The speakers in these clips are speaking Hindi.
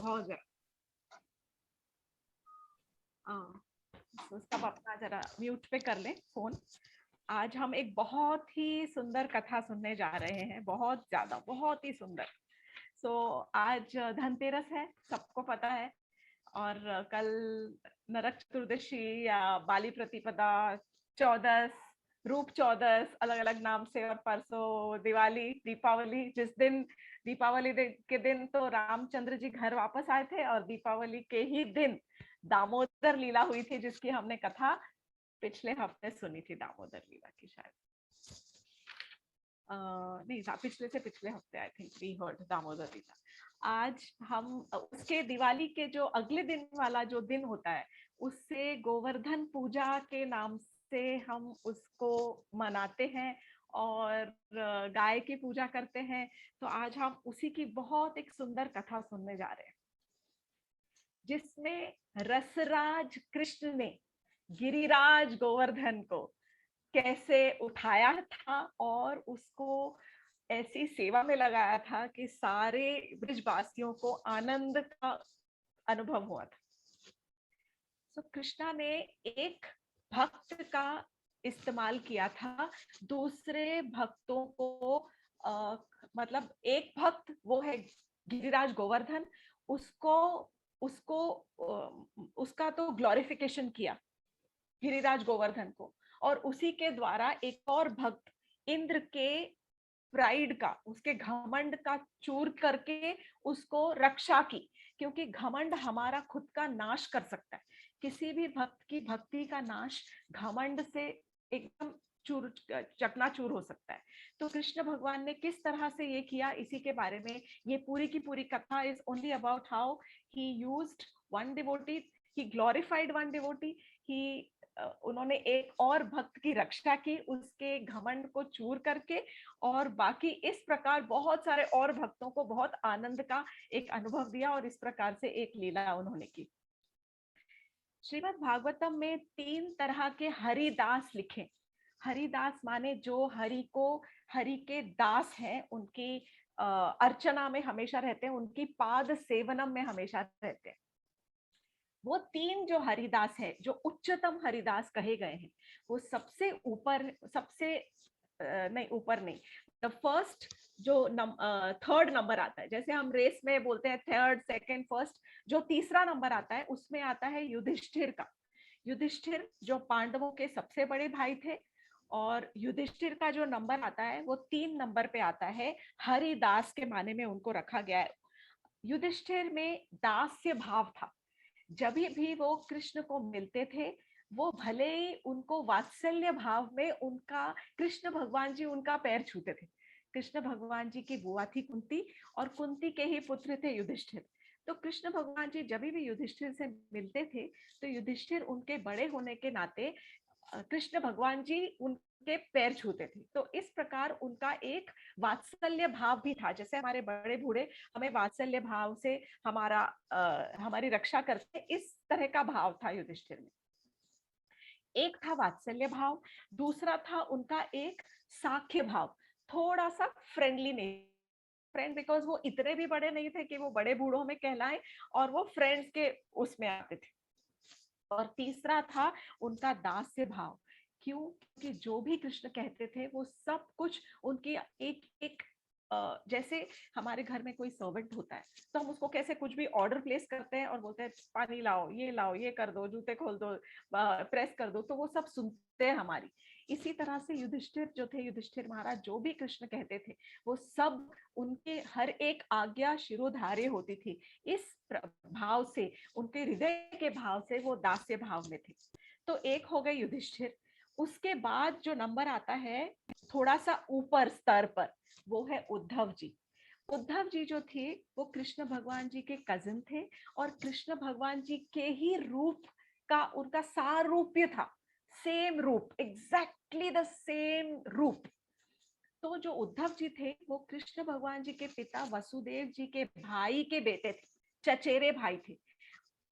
बहुत ज्यादा। तो सब अपना जरा म्यूट पे कर लें फोन। आज हम एक बहुत ही सुंदर कथा सुनने जा रहे हैं, बहुत ज्यादा, बहुत ही सुंदर। आज धनतेरस है, सबको पता है। और कल नरक चतुर्दशी या बाली प्रतिपदा, चौदस, रूप चौदस, अलग अलग नाम से। और परसों दिवाली, दीपावली। जिस दिन दीपावली के दिन तो रामचंद्र जी घर वापस आए थे, और दीपावली के ही दिन दामोदर लीला हुई थी, जिसकी हमने कथा पिछले हफ्ते सुनी थी, दामोदर लीला की शायद। नहीं, पिछले से पिछले हफ्ते I think we heard Damodar Leela. आज हम उसके दिवाली के जो अगले दिन वाला जो दिन होता है, उससे गोवर्धन पूजा के नाम से हम उसको मनाते हैं और गाय की पूजा करते हैं। तो आज हम उसी की बहुत एक सुंदर कथा सुनने जा रहे हैं, जिसमें रसराज कृष्ण ने गिरिराज गोवर्धन को कैसे उठाया था और उसको ऐसी सेवा में लगाया था कि सारे ब्रजवासियों को आनंद का अनुभव हुआ था। तो कृष्णा ने एक भक्त का इस्तेमाल किया था दूसरे भक्तों को, मतलब एक भक्त वो है गिरिराज गोवर्धन, उसको उसको उसका तो ग्लोरिफिकेशन किया गिरिराज गोवर्धन को, और उसी के द्वारा एक और भक्त इंद्र के प्राइड का, उसके घमंड का चूर करके उसको रक्षा की। क्योंकि घमंड हमारा खुद का नाश कर सकता है। किसी भी भक्त की भक्ति का नाश घमंड से एकदम चूर चकनाचूर हो सकता है। तो कृष्ण भगवान ने किस तरह से ये किया, इसी के बारे में ये पूरी की पूरी कथा is only about how he used one devotee, he glorified one devotee, he उन्होंने एक और भक्त की रक्षा की उसके घमंड को चूर करके, और बाकी इस प्रकार बहुत सारे और भक्तों को बहुत आनंद का एक अनुभव दिया, और इस प्रकार से एक लीला उन्होंने की। श्रीमद् भागवतम में 3 तरह के हरिदास लिखे। हरिदास माने जो हरि को, हरि के दास हैं, उनकी अर्चना में हमेशा रहते हैं, उनकी पाद सेवनम में हमेशा रहते हैं। वो 3 जो हरिदास है, जो उच्चतम हरिदास कहे गए हैं, वो सबसे ऊपर, सबसे नहीं ऊपर नहीं, द फर्स्ट जो थर्ड नंबर आता है, जैसे हम रेस में बोलते हैं थर्ड, सेकंड, फर्स्ट, जो तीसरा नंबर आता है उसमें आता है युधिष्ठिर का। युधिष्ठिर जो पांडवों के सबसे बड़े भाई थे, और युधिष्ठिर का जो नंबर आता है वो 3 नंबर पे आता है, हरिदास के माने में उनको रखा गया है। युधिष्ठिर में दास्य भाव था। जब भी वो कृष्ण को मिलते थे, वो भले ही उनको वात्सल्य भाव में उनका, कृष्ण भगवान जी उनका पैर छूते थे। कृष्ण भगवान जी की बुआ थी कुंती, और कुंती के ही पुत्र थे युधिष्ठिर। तो कृष्ण भगवान जी जब भी युधिष्ठिर से मिलते थे, तो युधिष्ठिर उनके बड़े होने के नाते कृष्ण भगवान जी उनके पैर छूते थे। तो इस प्रकार उनका एक वात्सल्य भाव भी था, जैसे हमारे बड़े बूढ़े हमें वात्सल्य भाव से हमारी रक्षा करते, इस तरह का भाव था युधिष्ठिर में। एक था वात्सल्य भाव, दूसरा था उनका एक साख्य भाव, थोड़ा सा फ्रेंडली नहीं, फ्रेंड, बिकॉज वो इतने भी बड़े नहीं थे कि वो बड़े बूढ़ों में कहलाए, और वो फ्रेंड्स के उसमें आते थे। और तीसरा था उनका दास्य भाव। क्यों? क्योंकि जो भी कृष्ण कहते थे वो सब कुछ उनकी एक एक जैसे हमारे घर में कोई सर्वेंट होता है, तो हम उसको कैसे कुछ भी ऑर्डर प्लेस करते हैं और बोलते हैं पानी लाओ, ये कर दो, जूते खोल दो, प्रेस कर दो, तो वो सब सुनते हैं हमारी। इसी तरह से युधिष्ठिर जो थे, युधिष्ठिर महाराज जो भी कृष्ण कहते थे, वो सब उनके हर एक आज्ञा शिरोधार्य होती थी। इस भाव से, उनके हृदय के भाव से वो दास्य भाव में थे। तो एक हो गए युधिष्ठिर। उसके बाद जो नंबर आता है थोड़ा सा ऊपर स्तर पर, वो है उद्धव जी। उद्धव जी जो थे वो कृष्ण भगवान जी के कजिन थे, और कृष्ण भगवान जी के ही रूप का उनका सारूप्य था, सेम रूप, एग्जैक्टली द सेम रूप। तो जो उद्धव जी थे वो कृष्ण भगवान जी के पिता वसुदेव जी के भाई के बेटे थे, चचेरे भाई थे।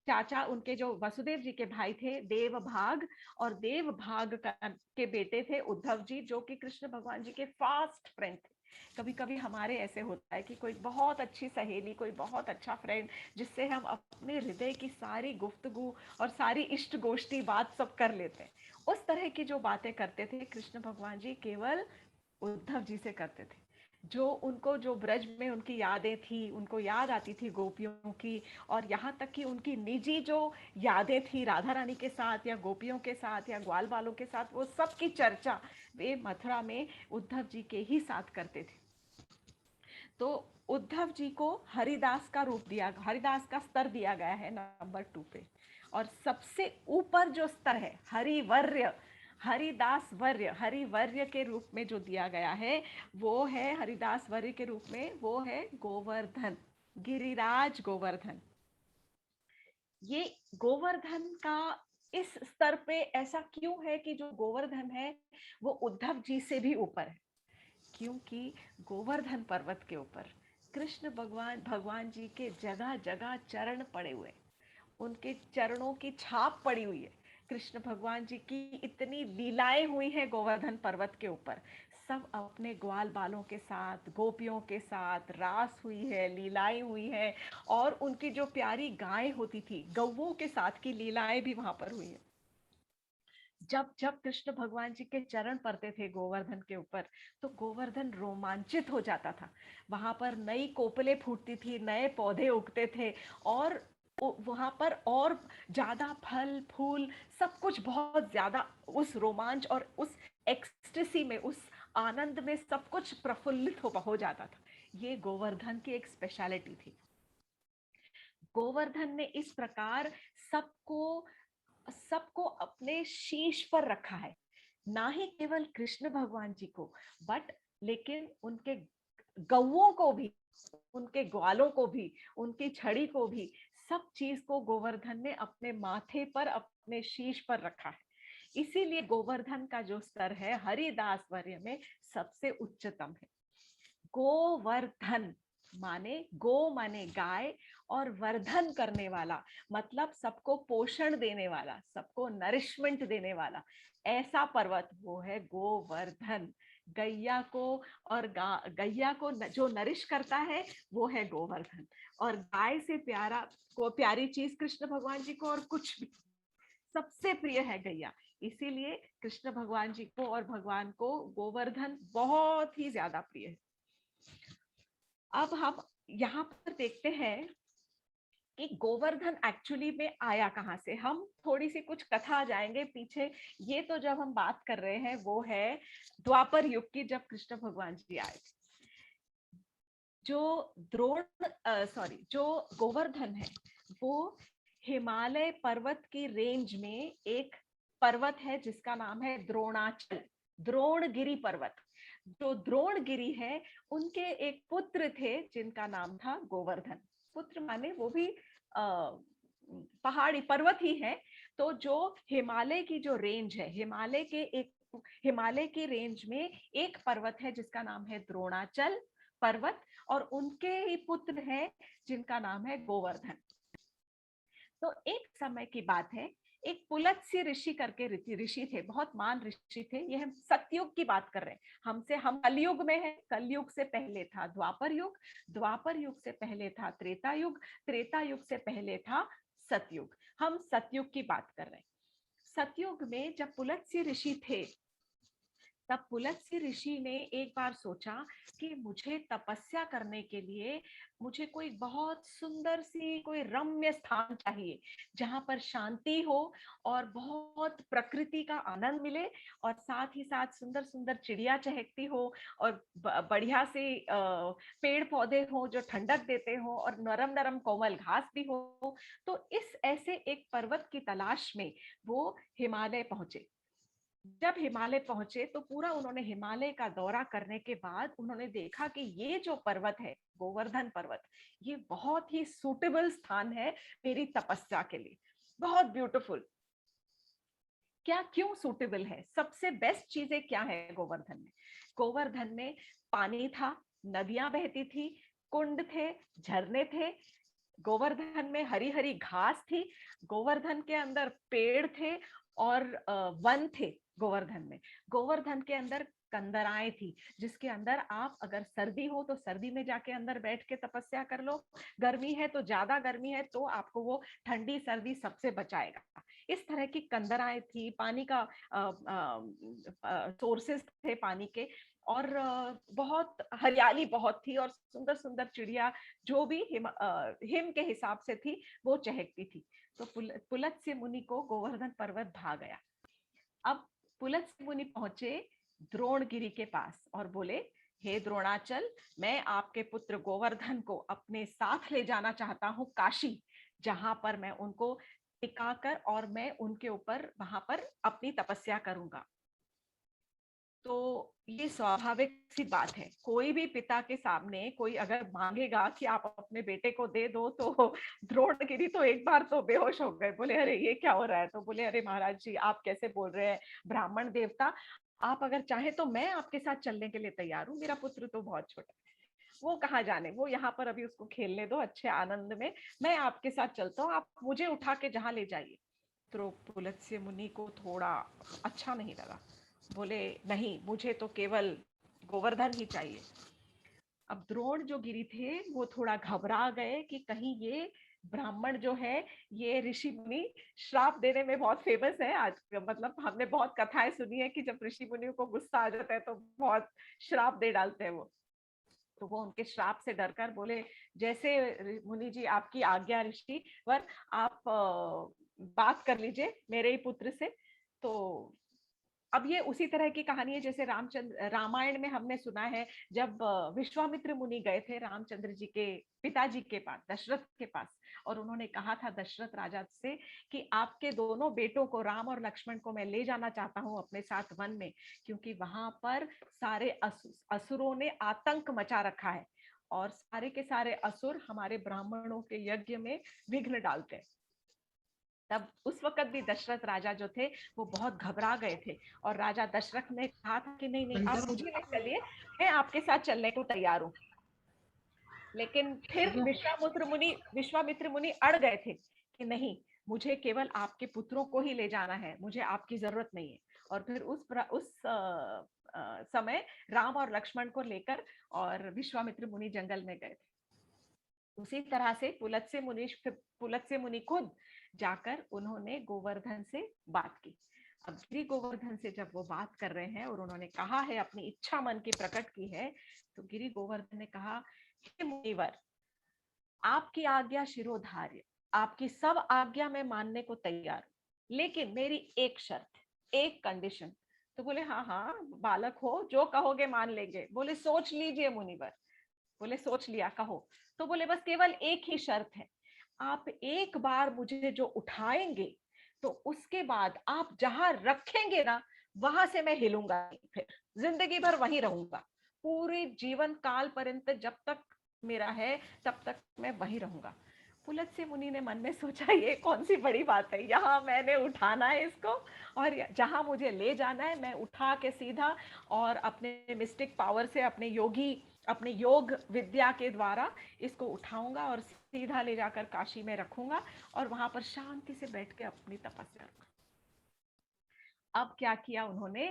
चाचा उनके जो वसुदेव जी के भाई थे देवभाग, और देवभाग के बेटे थे उद्धव जी, जो कि कृष्ण भगवान जी के फास्ट फ्रेंड थे। कभी कभी हमारे ऐसे होता है कि कोई बहुत अच्छी सहेली, कोई बहुत अच्छा फ्रेंड, जिससे हम अपने हृदय की सारी गुफ्तगू और सारी इष्ट गोष्ठी बात सब कर लेते हैं। उस तरह की जो बातें करते थे कृष्ण भगवान जी केवल उद्धव जी से करते थे। जो उनको, जो ब्रज में उनकी यादें थी, उनको याद आती थी गोपियों की, और यहाँ तक कि उनकी निजी जो यादें थी राधा रानी के साथ या गोपियों के साथ या ग्वाल बालों के साथ, वो सब की चर्चा वे मथुरा में उद्धव जी के ही साथ करते थे। तो उद्धव जी को हरिदास का रूप दिया, हरिदास का स्तर दिया गया है नंबर 2 पे। और सबसे ऊपर जो स्तर है हरिवर्य, हरिदास वर्य, हरिवर्य के रूप में जो दिया गया है वो है, हरिदास वर्य के रूप में वो है गोवर्धन, गिरिराज गोवर्धन। ये गोवर्धन का इस स्तर पे ऐसा क्यों है कि जो गोवर्धन है वो उद्धव जी से भी ऊपर है? क्योंकि गोवर्धन पर्वत के ऊपर कृष्ण भगवान, भगवान जी के जगह जगह चरण पड़े हुए, उनके चरणों की छाप पड़ी हुई है। कृष्ण भगवान जी की इतनी लीलाएं हुई हैं गोवर्धन पर्वत के ऊपर। सब अपने ग्वाल बालों के साथ, गोपियों के साथ रास हुई है, लीलाएं हुई है। और उनकी जो प्यारी गायें होती थी, गौवों के साथ की लीलाएं भी वहां पर हुई है। जब जब कृष्ण भगवान जी के चरण पड़ते थे गोवर्धन के ऊपर, तो गोवर्धन रोमांचित हो जाता था। वहां पर नई कोपलें फूटती थी, नए पौधे उगते थे, और वहां पर और ज्यादा फल फूल, सब कुछ बहुत ज्यादा, उस रोमांच और उस एक्सटेसी में, उस आनंद में सब कुछ प्रफुल्लित हो जाता था। ये गोवर्धन की एक स्पेशलिटी थी। गोवर्धन ने इस प्रकार सबको सबको अपने शीश पर रखा है। ना ही केवल कृष्ण भगवान जी को, बट लेकिन उनके गौओं को भी, उनके ग्वालों को भी, उनकी छड़ी को भी, सब चीज को गोवर्धन ने अपने माथे पर, अपने शीश पर रखा है। इसीलिए गोवर्धन का जो स्तर है हरिदास वर्य में सबसे उच्चतम है। गोवर्धन माने, गो माने गाय, और वर्धन करने वाला मतलब सबको पोषण देने वाला, सबको नरिशमेंट देने वाला, ऐसा पर्वत वो है गोवर्धन। गैया को, और गैया को जो नरिश करता है वो है गोवर्धन। और गाय से प्यारा, को प्यारी चीज कृष्ण भगवान जी को और कुछ भी, सबसे प्रिय है गैया। इसीलिए कृष्ण भगवान जी को और भगवान को गोवर्धन बहुत ही ज्यादा प्रिय है। अब हम यहाँ पर देखते हैं कि गोवर्धन एक्चुअली में आया कहाँ से। हम थोड़ी सी कुछ कथा जाएंगे पीछे। ये तो जब हम बात कर रहे हैं वो है द्वापर युग की, जब कृष्ण भगवान जी आए थे। जो द्रोण, सॉरी, जो गोवर्धन है वो हिमालय पर्वत की रेंज में एक पर्वत है जिसका नाम है द्रोणाचल, द्रोणगिरी पर्वत। जो द्रोणगिरी है, उनके एक पुत्र थे जिनका नाम था गोवर्धन। पुत्र माने वो भी पहाड़ी पर्वत ही है। तो जो हिमालय की जो रेंज है, हिमालय के एक, हिमालय की रेंज में एक पर्वत है जिसका नाम है द्रोणाचल पर्वत, और उनके ही पुत्र हैं जिनका नाम है गोवर्धन। तो एक समय की बात है, एक पुलत्स्य ऋषि करके ऋषि थे, बहुत महान ऋषि थे। ये हम सतयुग की बात कर रहे हैं, हमसे, हम कलयुग में हैं। कलयुग से पहले था द्वापर युग, द्वापर युग से पहले था त्रेता युग, त्रेता युग से पहले था सतयुग। हम सतयुग की बात कर रहे हैं। सतयुग में जब पुलत्स्य ऋषि थे, तब पुलत्स्य ऋषि ने एक बार सोचा कि मुझे तपस्या करने के लिए मुझे कोई बहुत सुंदर सी, कोई रम्य स्थान चाहिए जहां पर शांति हो और बहुत प्रकृति का आनंद मिले, और साथ ही साथ सुंदर सुंदर चिड़िया चहकती हो, और बढ़िया से पेड़ पौधे हो जो ठंडक देते हो, और नरम नरम कोमल घास भी हो। तो इस ऐसे एक पर्वत की तलाश में वो हिमालय पहुंचे। जब हिमालय पहुंचे तो पूरा उन्होंने हिमालय का दौरा करने के बाद उन्होंने देखा कि ये जो पर्वत है गोवर्धन पर्वत, ये बहुत ही सूटेबल स्थान है मेरी तपस्या के लिए, बहुत ब्यूटीफुल। क्या, क्यों सूटेबल है? सबसे बेस्ट चीजें क्या है गोवर्धन में? गोवर्धन में पानी था, नदियां बहती थी, कुंड थे, झरने थे, गोवर्धन में हरी हरी घास थी, गोवर्धन के अंदर पेड़ थे, और वन थे। गोवर्धन में, गोवर्धन के अंदर कंदराएं थी, जिसके अंदर आप अगर सर्दी हो तो सर्दी में जाके अंदर बैठ के तपस्या कर लो, गर्मी है तो ज्यादा गर्मी है तो आपको वो ठंडी सर्दी सबसे बचाएगा। इस तरह की कंदराएं थी, पानी का सोर्सेस थे पानी के, और बहुत हरियाली बहुत थी, और सुंदर सुंदर चिड़िया जो भी हिम के हिसाब से थी वो चहकती थी। तो पुलत्स्य मुनि को गोवर्धन पर्वत भा गया। अब पुलत्स्य मुनि पहुंचे द्रोणगिरी के पास और बोले, हे द्रोणाचल, मैं आपके पुत्र गोवर्धन को अपने साथ ले जाना चाहता हूं काशी, जहां पर मैं उनको टिकाकर और मैं उनके ऊपर वहां पर अपनी तपस्या करूंगा। तो ये स्वाभाविक सी बात है, कोई भी पिता के सामने कोई अगर मांगेगा कि आप अपने बेटे को दे दो, तो द्रोणगिरी तो एक बार तो बेहोश हो गए, बोले अरे ये क्या हो रहा है। तो बोले, अरे महाराज जी आप कैसे बोल रहे हैं, ब्राह्मण देवता, आप अगर चाहे तो मैं आपके साथ चलने के लिए तैयार हूँ, मेरा पुत्र तो बहुत छोटा है, वो कहाँ जाने, वो यहाँ पर अभी उसको खेलने दो अच्छे आनंद में, मैं आपके साथ चलता हूँ, आप मुझे उठा के जहाँ ले जाइए। तो पुलत्स्य मुनि को थोड़ा अच्छा नहीं लगा, बोले नहीं, मुझे तो केवल गोवर्धन ही चाहिए। अब द्रोण जो गिरी थे वो थोड़ा घबरा गए कि कहीं ये ब्राह्मण जो है, ये ऋषि मुनि श्राप देने में बहुत फेमस है आज, मतलब हमने बहुत कथाएं सुनी है कि जब ऋषि मुनियों को गुस्सा आ जाता है तो बहुत श्राप दे डालते हैं वो। तो वो उनके श्राप से डरकर बोले, जैसे मुनि जी आपकी आज्ञा ऋषि वर, आप बात कर लीजिए मेरे ही पुत्र से। तो अब ये उसी तरह की कहानी है जैसे रामायण में हमने सुना है, जब विश्वामित्र मुनि गए थे रामचंद्र जी के पिताजी के पास, दशरथ के पास, और उन्होंने कहा था दशरथ राजा से कि आपके दोनों बेटों को, राम और लक्ष्मण को, मैं ले जाना चाहता हूँ अपने साथ वन में, क्योंकि वहां पर सारे असुरों ने आतंक मचा रखा है, और सारे के सारे असुर हमारे ब्राह्मणों के यज्ञ में विघ्न डालते हैं। तब उस वक्त भी दशरथ राजा जो थे वो बहुत घबरा गए थे, और राजा दशरथ ने कहा था कि नहीं नहीं, आप मुझे ले चलिए, मैं आपके साथ चलने को तैयार हूँ। लेकिन फिर विश्वामित्र मुनि अड़ गए थे कि नहीं, मुझे केवल आपके पुत्रों को ही ले जाना है, मुझे आपकी जरूरत नहीं है। और फिर उस समय राम और लक्ष्मण को लेकर और विश्वामित्र मुनि जंगल में गए थे। उसी तरह से पुलत्स्य मुनि खुद जाकर उन्होंने गोवर्धन से बात की। अब गिरी गोवर्धन से जब वो बात कर रहे हैं और उन्होंने कहा है, अपनी इच्छा मन की प्रकट की है, तो गिरी गोवर्धन ने कहा, हे मुनिवर, आपकी आज्ञा शिरोधार्य, आपकी सब आज्ञा मैं मानने को तैयार हूं, लेकिन मेरी एक शर्त, एक कंडीशन। तो बोले, हाँ हाँ बालक हो, जो कहोगे मान लेंगे। बोले, सोच लीजिए मुनिवर। बोले, सोच लिया, कहो। तो बोले, बस केवल एक ही शर्त है, आप एक बार मुझे जो उठाएंगे तो उसके बाद आप जहां रखेंगे ना, वहां से मैं हिलूंगा नहीं, फिर जिंदगी भर वहीं रहूंगा, पूरे जीवन काल पर्यंत जब तक मेरा है तब तक मैं वहीं रहूंगा। पुलत्स्य मुनि ने मन में सोचा, ये कौन सी बड़ी बात है, यहाँ मैंने उठाना है इसको, और जहां मुझे ले जाना है मैं उठा के सीधा, और अपने मिस्टिक पावर से, अपने योग विद्या के द्वारा इसको उठाऊंगा और सीधा ले जाकर काशी में रखूंगा, और वहां पर शांति से बैठ के अपनी तपस्या करूंगा। अब क्या किया उन्होंने,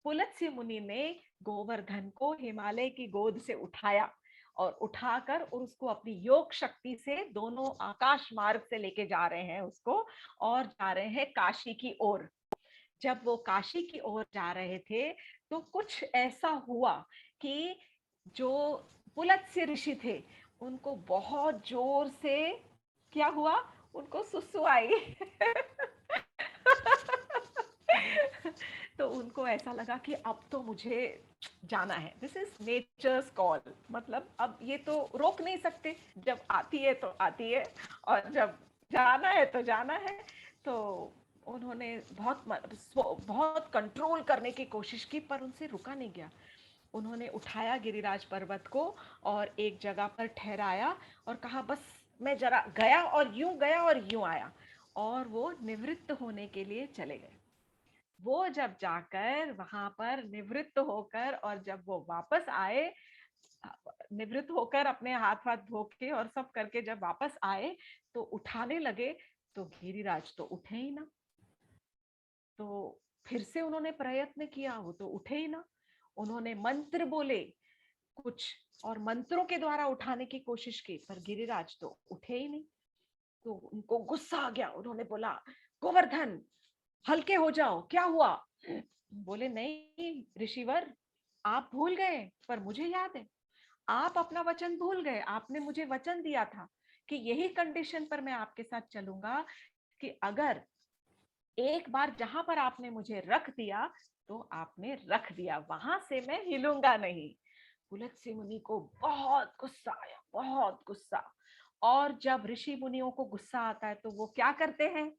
पुलत्स्य मुनि ने गोवर्धन को हिमालय की गोद से उठाया, और उठाकर और उसको अपनी योग शक्ति से दोनों आकाश मार्ग से लेके जा रहे हैं उसको, और जा रहे हैं काशी की ओर। जब वो काशी की ओर जा रहे थे तो कुछ ऐसा हुआ कि जो पुलत्स्य ऋषि थे उनको बहुत जोर से क्या हुआ, उनको सुसु आई। तो उनको ऐसा लगा कि अब तो मुझे जाना है, दिस इज नेचर्स कॉल, मतलब अब ये तो रोक नहीं सकते, जब आती है तो आती है, और जब जाना है तो जाना है। तो उन्होंने बहुत कंट्रोल करने की कोशिश की, पर उनसे रुका नहीं गया। उन्होंने उठाया गिरिराज पर्वत को और एक जगह पर ठहराया, और कहा, बस मैं जरा गया और यूं आया, और वो निवृत्त होने के लिए चले गए। वो जब जाकर वहां पर निवृत्त होकर, और जब वो वापस आए, निवृत्त होकर अपने हाथ हाथ धो के और सब करके जब वापस आए, तो उठाने लगे, तो गिरिराज तो उठे ही ना। तो फिर से उन्होंने प्रयत्न किया, वो तो उठे ही ना। उन्होंने मंत्र बोले कुछ और मंत्रों के द्वारा उठाने की कोशिश की, पर गिरिराज तो उठे ही नहीं। तो उनको गुस्सा आ गया, उन्होंने बोला, गोवर्धन हल्के हो जाओ, क्या हुआ? बोले, नहीं ऋषिवर, आप भूल गए पर मुझे याद है। आप अपना वचन भूल गए, आपने मुझे वचन दिया था कि यही कंडीशन पर मैं आपके साथ चलूंगा कि अगर एक बार जहां पर आपने मुझे रख दिया तो आपने रख दिया, वहां से मैं हिलूंगा नहीं। पुलत्स्य मुनि को बहुत गुस्सा आया, बहुत गुस्सा। और जब ऋषि मुनियों को गुस्सा आता है तो वो क्या करते हैं?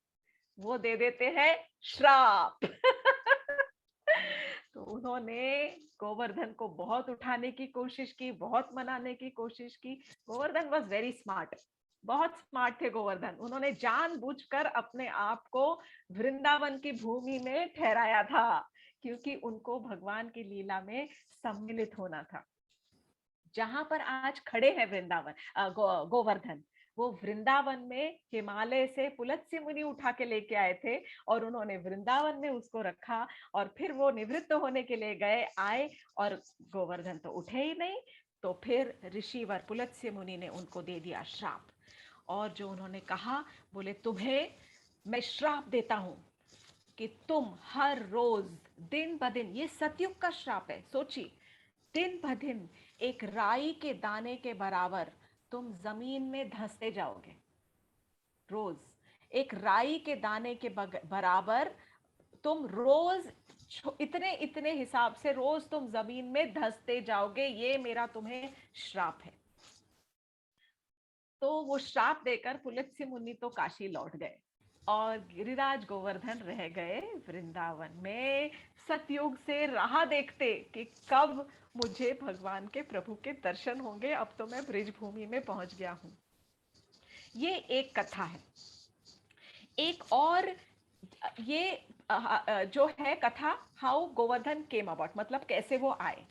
वो दे देते हैं श्राप। तो उन्होंने गोवर्धन को बहुत उठाने की कोशिश की, बहुत मनाने की कोशिश की। गोवर्धन वॉज वेरी स्मार्ट, बहुत स्मार्ट थे गोवर्धन। उन्होंने जानबूझकर अपने आप को वृंदावन की भूमि में ठहराया था, क्योंकि उनको भगवान की लीला में सम्मिलित होना था। जहां पर आज खड़े हैं वृंदावन, गोवर्धन, वो वृंदावन में हिमालय से पुलत्स्य मुनि उठा के लेके आए थे, और उन्होंने वृंदावन में उसको रखा। और फिर वो निवृत्त होने के लिए गए, आए, और गोवर्धन तो उठे ही नहीं। तो फिर ऋषिवर पुलत्स्य मुनि ने उनको दे दिया श्राप। और जो उन्होंने कहा, बोले, तुम्हें मैं श्राप देता हूं कि तुम हर रोज, दिन ब दिन, ये सतयुग का श्राप है, सोचिए, दिन ब दिन एक राई के दाने के बराबर तुम जमीन में धंसते जाओगे। रोज एक राई के दाने के बराबर तुम रोज इतने इतने हिसाब से रोज तुम जमीन में धंसते जाओगे, ये मेरा तुम्हें श्राप है। तो वो श्राप देकर पुलत्स्य मुनि तो काशी लौट गए, और गिरिराज गोवर्धन रह गए वृंदावन में, सतयुग से राह देखते कि कब मुझे भगवान के प्रभु के दर्शन होंगे। अब तो मैं ब्रिज भूमि में पहुंच गया हूं। ये एक कथा है। एक और ये जो है कथा, हाउ गोवर्धन केम अबाउट, मतलब कैसे वो आए।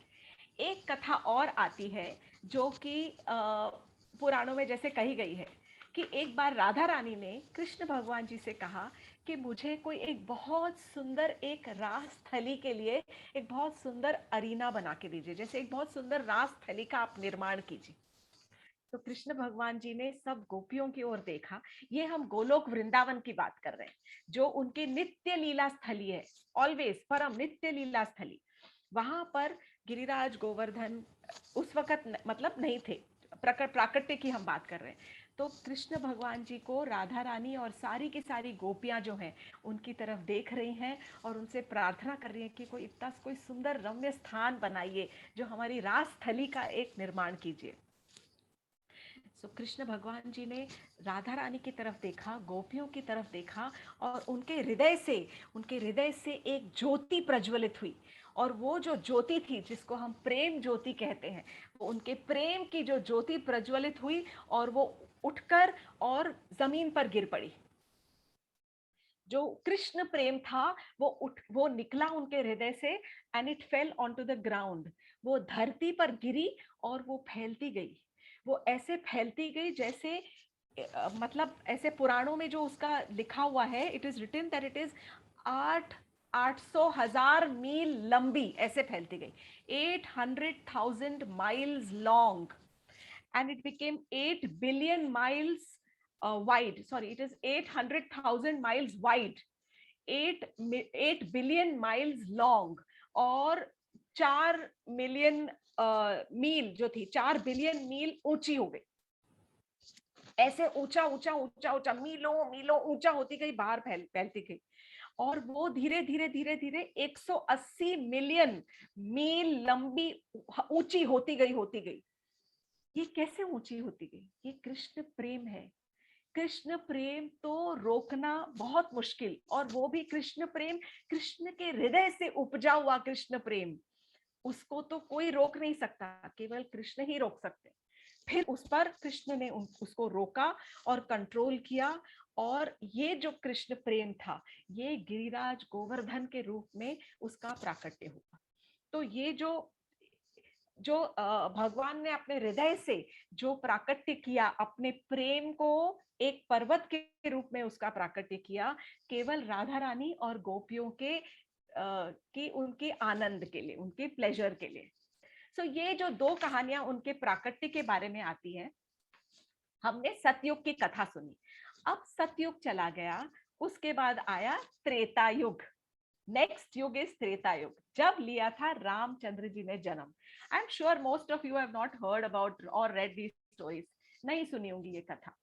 एक कथा और आती है जो कि पुराणों में जैसे कही गई है कि एक बार राधा रानी ने कृष्ण भगवान जी से कहा कि मुझे कोई एक बहुत सुंदर एक रास स्थली के लिए एक बहुत सुंदर अरीना बना के दीजिए, जैसे एक बहुत सुंदर रास स्थली का आप निर्माण कीजिए। तो कृष्ण भगवान जी ने सब गोपियों की ओर देखा। ये हम गोलोक वृंदावन की बात कर रहे हैं, जो उनके नित्य लीला स्थली है, ऑलवेज परम नित्य लीला स्थली। वहां पर गिरिराज गोवर्धन उस वक्त मतलब नहीं थे, प्राकट्य की हम बात कर रहे हैं। तो कृष्ण भगवान जी को राधा रानी और सारी की सारी गोपियां जो हैं उनकी तरफ देख रही हैं, और उनसे प्रार्थना कर रही हैं कि कोई इतना कोई सुंदर रम्य स्थान बनाइए, जो हमारी रास स्थली का एक निर्माण कीजिए। सो कृष्ण भगवान जी ने राधा रानी की तरफ देखा, गोपियों की तरफ देखा, और उनके हृदय से एक ज्योति प्रज्वलित हुई। और वो जो ज्योति थी, जिसको हम प्रेम ज्योति कहते हैं, वो उनके प्रेम की जो ज्योति प्रज्वलित हुई, और वो उठकर और जमीन पर गिर पड़ी। जो कृष्ण प्रेम था वो निकला उनके हृदय से, and it fell on to the ground. वो धरती पर गिरी और वो फैलती गई। वो ऐसे फैलती गई जैसे मतलब ऐसे पुराणों में जो उसका लिखा हुआ है, it is written that it is 800,000 मील लंबी, ऐसे फैलती गई, 800,000 miles long, and it became 8 billion miles wide. Sorry, it is 800,000 miles wide, 8 billion miles long, और 4 मिलियन मील जो थी, 4 बिलियन मील ऊंची हो गई। ऐसे ऊंचा ऊंचा ऊंचा ऊंचा, मीलों मीलों ऊंचा होती गई, बाहर फैलती गई। और वो धीरे धीरे धीरे धीरे 180 मिलियन मील लंबी ऊंची होती गई। ये कैसे ऊंची होती गई? ये कृष्ण प्रेम है। कृष्ण प्रेम तो रोकना बहुत मुश्किल, और वो भी कृष्ण प्रेम, कृष्ण के हृदय से उपजा हुआ कृष्ण प्रेम, उसको तो कोई रोक नहीं सकता, केवल कृष्ण ही रोक सकते। फिर उस पर कृष्ण ने उसको रोका और कंट्रोल किया, और ये जो कृष्ण प्रेम था, ये गिरिराज गोवर्धन के रूप में उसका प्राकट्य हुआ। तो ये जो जो भगवान ने अपने हृदय से जो प्राकट्य किया, अपने प्रेम को एक पर्वत के रूप में उसका प्राकट्य किया, केवल राधा रानी और गोपियों के कि उनके आनंद के लिए, उनके प्लेजर के लिए। सो ये जो दो कहानियां उनके प्राकट्य के बारे में आती हैं, हमने सतयुग की कथा सुनी। अब सतयुग चला गया, उसके बाद आया त्रेता युग। नेक्स्ट युग इज त्रेता युग, जब लिया था रामचंद्र जी ने जन्म। I am sure most of you have not heard about और रेड दीज स्टोरीज, नहीं सुनी होंगी ये कथा।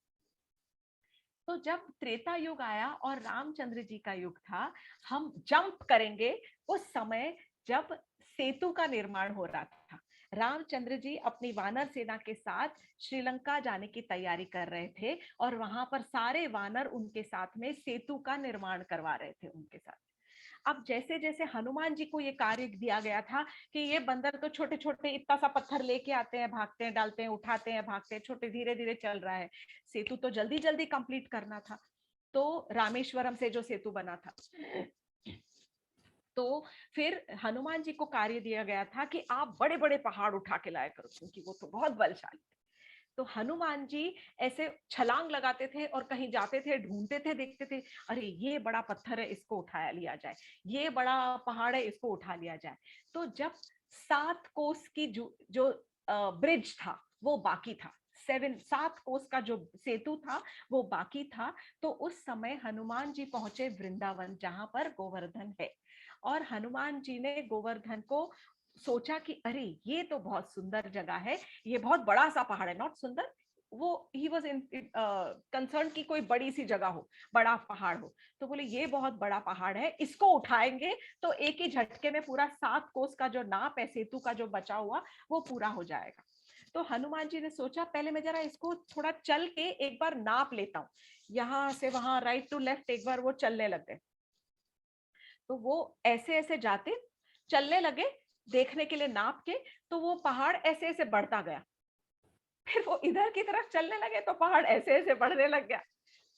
तो जब त्रेता युग आया और रामचंद्र जी का युग था, हम जंप करेंगे उस समय जब सेतु का निर्माण हो रहा था। रामचंद्र जी अपनी वानर सेना के साथ श्रीलंका जाने की तैयारी कर रहे थे और वहां पर सारे वानर उनके साथ में सेतु का निर्माण करवा रहे थे उनके साथ। अब जैसे जैसे हनुमान जी को ये कार्य दिया गया था कि ये बंदर तो छोटे छोटे इतना सा पत्थर लेके आते हैं, भागते हैं, डालते हैं, उठाते हैं, भागते हैं, छोटे धीरे धीरे चल रहा है, सेतु तो जल्दी जल्दी कंप्लीट करना था। तो रामेश्वरम से जो सेतु बना था, तो फिर हनुमान जी को कार्य दिया गया था कि आप बड़े बड़े पहाड़ उठा के लाया करो, क्योंकि वो तो बहुत बलशाली। तो हनुमान जी ऐसे छलांग लगाते थे और कहीं जाते थे, ढूंढते थे, देखते थे, अरे ये बड़ा पत्थर है, इसको उठाया लिया जाए, ये बड़ा पहाड़ है, इसको उठा लिया जाए। तो जब 7 कोस की जो ब्रिज था वो बाकी था, 7 कोस का जो सेतु था वो बाकी था, तो उस समय हनुमान जी पहुंचे वृंदावन, जहां पर गोवर्धन है। और हनुमान जी ने गोवर्धन को सोचा कि अरे ये तो बहुत सुंदर जगह है, ये बहुत बड़ा सा पहाड़ है, नॉट सुंदर, वो ही वॉज इन कंसर्न की कोई बड़ी सी जगह हो, बड़ा पहाड़ हो। तो बोले ये बहुत बड़ा पहाड़ है, इसको उठाएंगे तो एक ही झटके में पूरा 7 कोस का जो नाप है सेतु का जो बचा हुआ वो पूरा हो जाएगा। तो हनुमान जी ने सोचा पहले मैं जरा इसको थोड़ा चल के एक बार नाप लेता हूँ, यहाँ से वहां राइट टू लेफ्ट एक बार वो चलने लग गए। तो वो ऐसे ऐसे जाते, चलने लगे देखने के लिए नाप के, तो वो पहाड़ ऐसे ऐसे बढ़ता गया। फिर वो इधर की तरफ चलने लगे तो पहाड़ ऐसे ऐसे बढ़ने लग गया।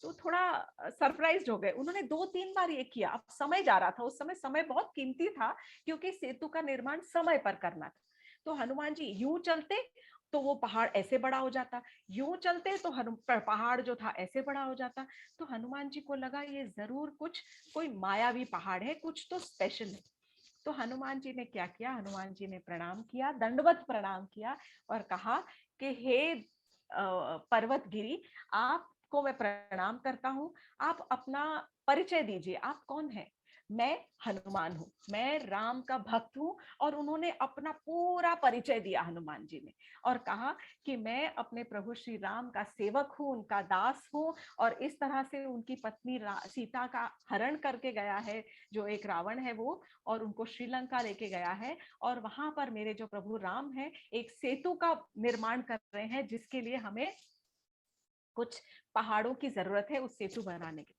तो थोड़ा सरप्राइज हो गए उन्होंने, 2-3 बार ये किया। अब समय जा रहा था, उस समय समय बहुत कीमती था क्योंकि सेतु का निर्माण समय पर करना था। तो हनुमान जी यूं चलते तो वो पहाड़ ऐसे बड़ा हो जाता, यूं चलते तो पहाड़ जो था ऐसे बड़ा हो जाता। तो हनुमान जी को लगा ये जरूर कुछ कोई मायावी पहाड़ है, कुछ तो स्पेशल है। तो हनुमान जी ने क्या किया, हनुमान जी ने प्रणाम किया, दंडवत प्रणाम किया और कहा कि हे पर्वत गिरी, आपको मैं प्रणाम करता हूँ, आप अपना परिचय दीजिए, आप कौन है। मैं हनुमान हूँ, मैं राम का भक्त हूँ। और उन्होंने अपना पूरा परिचय दिया हनुमान जी ने और कहा कि मैं अपने प्रभु श्री राम का सेवक हूँ, उनका दास हूँ, और इस तरह से उनकी पत्नी सीता का हरण करके गया है जो एक रावण है वो, और उनको श्रीलंका लेके गया है। और वहां पर मेरे जो प्रभु राम है एक सेतु का निर्माण कर रहे हैं, जिसके लिए हमें कुछ पहाड़ों की जरूरत है उस सेतु बनाने की।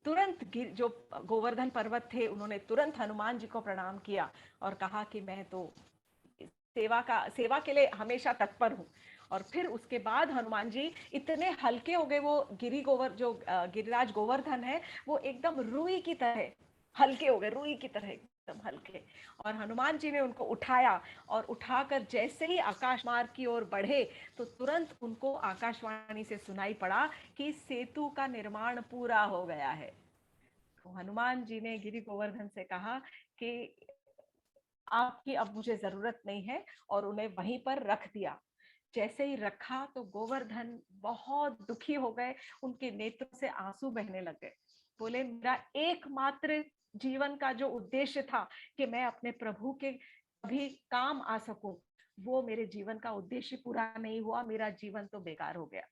तुरंत जो गोवर्धन पर्वत थे उन्होंने तुरंत हनुमान जी को प्रणाम किया और कहा कि मैं तो सेवा के लिए हमेशा तत्पर हूँ। और फिर उसके बाद हनुमान जी इतने हल्के हो गए, वो गिरिराज गोवर्धन है वो एकदम रुई की तरह हल्के हो गए, रुई की तरह एकदम हल्के। और हनुमान जी ने उनको उठाया और उठाकर जैसे ही आकाश मार्ग की ओर बढ़े तो तुरंत उनको आकाशवाणी से सुनाई पड़ा कि सेतु का निर्माण पूरा हो गया है। तो हनुमान जी ने गिरि गोवर्धन से कहा कि आपकी अब मुझे जरूरत नहीं है, और उन्हें वहीं पर रख दिया। जैसे ही रखा तो गोवर्धन बहुत दुखी हो गए, उनके नेत्रों से आंसू बहने लगे। बोले मेरा एकमात्र जीवन का जो उद्देश्य था कि मैं अपने प्रभु के अभी काम आ सकूं, वो मेरे जीवन का उद्देश्य पूरा नहीं हुआ, मेरा जीवन तो बेकार हो गया।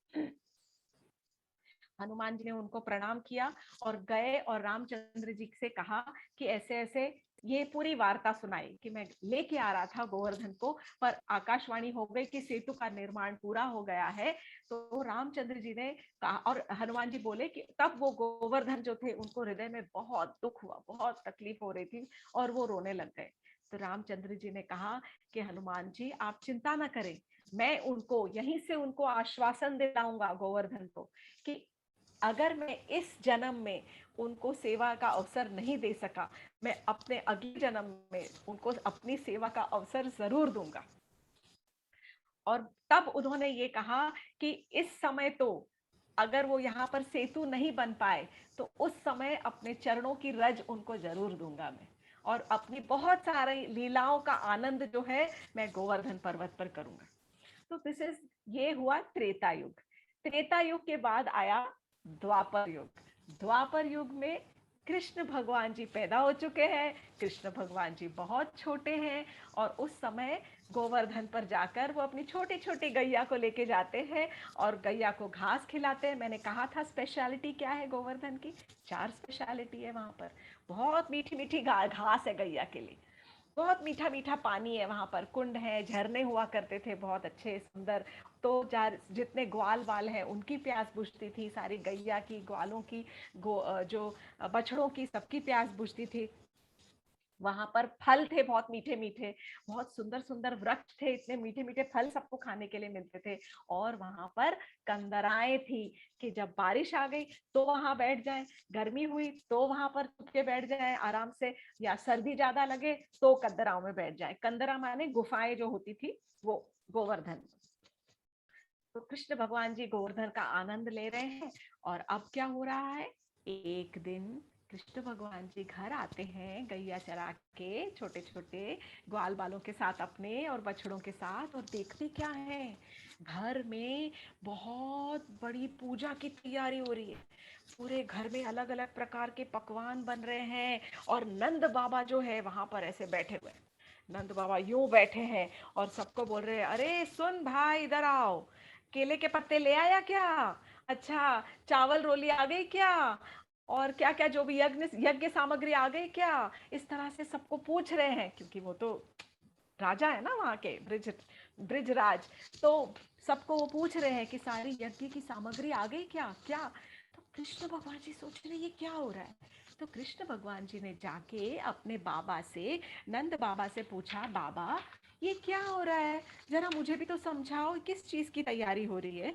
हनुमान जी ने उनको प्रणाम किया और गए और रामचंद्र जी से कहा कि ऐसे ऐसे ये पूरी वार्ता सुनाई कि मैं लेके आ रहा था गोवर्धन को, पर आकाशवाणी हो गई कि सेतु का निर्माण पूरा हो गया है। तो रामचंद्र जी ने कहा, और हनुमान जी बोले कि तब वो गोवर्धन जो थे उनको हृदय में बहुत दुख हुआ, बहुत तकलीफ हो रही थी और वो रोने लग गए। तो रामचंद्र जी ने कहा कि हनुमान जी आप चिंता ना करें, मैं उनको यहीं से उनको आश्वासन दिलाऊंगा गोवर्धन को कि अगर मैं इस जन्म में उनको सेवा का अवसर नहीं दे सका, मैं अपने अगले जन्म में उनको अपनी सेवा का अवसर जरूर दूंगा। और तब उन्होंने ये कहा कि इस समय तो अगर वो यहाँ पर सेतु नहीं बन पाए तो उस समय अपने चरणों की रज उनको जरूर दूंगा मैं। और अपनी बहुत सारी लीलाओं का आनंद जो है मैं गोवर्धन पर्वत पर करूंगा। तो दिस इज, ये हुआ त्रेता युग। त्रेता युग के बाद आया द्वापर युग। द्वापर युग में कृष्ण भगवान जी पैदा हो चुके हैं। कृष्ण भगवान जी बहुत छोटे हैं और उस समय गोवर्धन पर जाकर वो अपनी छोटी छोटी गैया को लेके जाते हैं और गैया को घास खिलाते हैं। मैंने कहा था स्पेशलिटी क्या है गोवर्धन की, 4 स्पेशलिटी है वहां पर। बहुत मीठी मीठी घास है गैया के लिए, बहुत मीठा मीठा पानी है वहां पर, कुंड है, झरने हुआ करते थे बहुत अच्छे सुंदर। तो जितने ग्वाल वाल हैं उनकी प्यास बुझती थी, सारी गैया की, ग्वालों की, जो बछड़ों की, सबकी प्यास बुझती थी। वहां पर फल थे बहुत मीठे मीठे, बहुत सुंदर सुंदर वृक्ष थे, इतने मीठे मीठे फल सबको खाने के लिए मिलते थे। और वहां पर कंदराएं थी कि जब बारिश आ गई तो वहां बैठ जाए, गर्मी हुई तो वहां पर चुपके बैठ जाए आराम से, या सर्दी ज्यादा लगे तो कंदराओं में बैठ जाए। कंदरा माने गुफाएं जो होती थी वो गोवर्धन। तो कृष्ण भगवान जी गोवर्धन का आनंद ले रहे हैं। और अब क्या हो रहा है, एक दिन कृष्ण भगवान जी घर आते हैं गैया चरा के, छोटे छोटे ग्वाल बालों के साथ अपने और बछड़ों के साथ, और देखते क्या है, घर में बहुत बड़ी पूजा की तैयारी हो रही है। पूरे घर में अलग अलग प्रकार के पकवान बन रहे हैं और नंद बाबा जो है वहां पर ऐसे बैठे हुए हैं। नंद बाबा यूं बैठे हैं और सबको बोल रहे हैं, अरे सुन भाई इधर आओ, केले के पत्ते ले आया क्या, अच्छा चावल रोली आ गई क्या, और क्या क्या जो भी यज्ञ यज्ञ सामग्री आ गई क्या। इस तरह से सबको पूछ रहे हैं क्योंकि वो तो राजा है ना वहां के, ब्रिजराज। तो सबको वो पूछ रहे हैं कि सारी यज्ञ की सामग्री आ गई क्या क्या। तो कृष्ण भगवान जी सोच रहे ये क्या हो रहा है। तो कृष्ण भगवान जी ने जाके अपने बाबा से, नंद बाबा से पूछा, बाबा ये क्या हो रहा है, जरा मुझे भी तो समझाओ किस चीज की तैयारी हो रही है।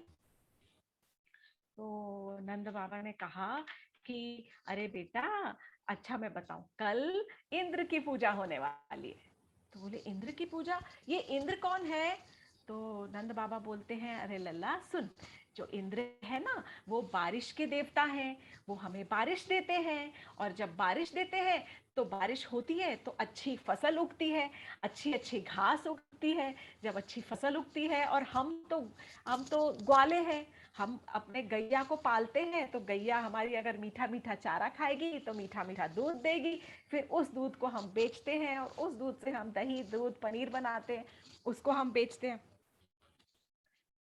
तो नंद बाबा ने कहा कि अरे बेटा, अच्छा मैं बताऊं, कल इंद्र की पूजा होने वाली है। तो बोले इंद्र की पूजा, ये इंद्र कौन है। तो नंद बाबा बोलते हैं, अरे लल्ला सुन, जो इंद्र है ना वो बारिश के देवता हैं, वो हमें बारिश देते हैं, और जब बारिश देते हैं तो बारिश होती है तो अच्छी फसल उगती है, अच्छी अच्छी घास उगती है। जब अच्छी फसल उगती है, और हम तो ग्वाले हैं, हम अपने गैया को पालते हैं, तो गैया हमारी अगर मीठा मीठा चारा खाएगी तो मीठा मीठा दूध देगी, फिर उस दूध को हम बेचते हैं और उस दूध से हम दही दूध पनीर बनाते हैं, उसको हम बेचते हैं।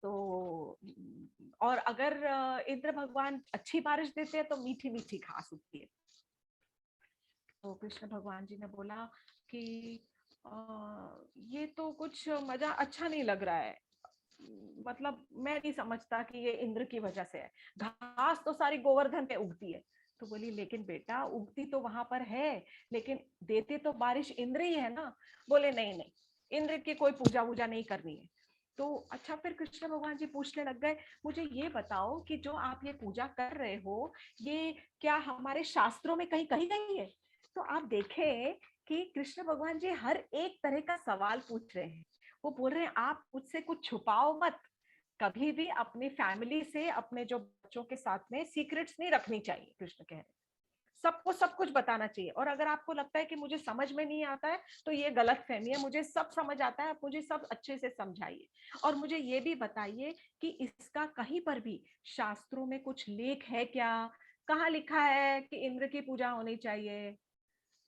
तो और अगर इंद्र भगवान अच्छी बारिश देते हैं तो मीठी मीठी घास उगती है। तो कृष्ण भगवान जी ने बोला कि ये तो कुछ मजा अच्छा नहीं लग रहा है, मतलब मैं नहीं समझता कि ये इंद्र की वजह से है, घास तो सारी गोवर्धन पे उगती है। तो बोली लेकिन बेटा उगती तो वहां पर है, लेकिन देते तो बारिश इंद्र ही है ना। बोले नहीं नहीं, इंद्र की कोई पूजा वूजा नहीं करनी है। तो अच्छा, फिर कृष्ण भगवान जी पूछने लग गए, मुझे ये बताओ कि जो आप ये पूजा कर रहे हो, ये क्या हमारे शास्त्रों में कहीं कही गई है। तो आप देखें कि कृष्ण भगवान जी हर एक तरह का सवाल पूछ रहे हैं। वो बोल रहे हैं आप मुझसे कुछ छुपाओ मत, कभी भी अपनी फैमिली से, अपने जो बच्चों के साथ में सीक्रेट्स नहीं रखनी चाहिए। कृष्ण कह रहे हैं सबको सब कुछ बताना चाहिए, और अगर आपको लगता है कि मुझे समझ में नहीं आता है तो ये गलत फहमी है, मुझे सब समझ आता है, आप मुझे सब अच्छे से समझाइए। और मुझे ये भी बताइए कि इसका कहीं पर भी शास्त्रों में कुछ लेख है क्या, कहाँ लिखा है कि इंद्र की पूजा होनी चाहिए।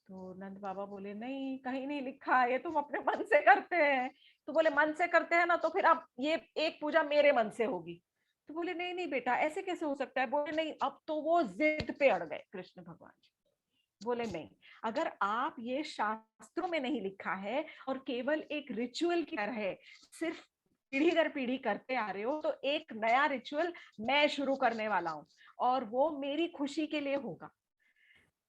तो नंद बाबा बोले नहीं, कहीं नहीं लिखा है, ये तुम अपने मन से करते हैं। तो बोले मन से करते हैं ना, तो फिर अब ये एक पूजा मेरे मन से होगी। तो बोले नहीं नहीं बेटा, ऐसे कैसे हो सकता है। बोले नहीं, अब तो वो जिद पे अड़ गए कृष्ण भगवान जी। बोले नहीं, अगर आप ये शास्त्रों में नहीं लिखा है और केवल एक रिचुअल की तरह है, सिर्फ पीढ़ी दर पीढ़ी करते आ रहे हो, तो एक नया रिचुअल मैं शुरू करने वाला हूं, और वो मेरी खुशी के लिए होगा।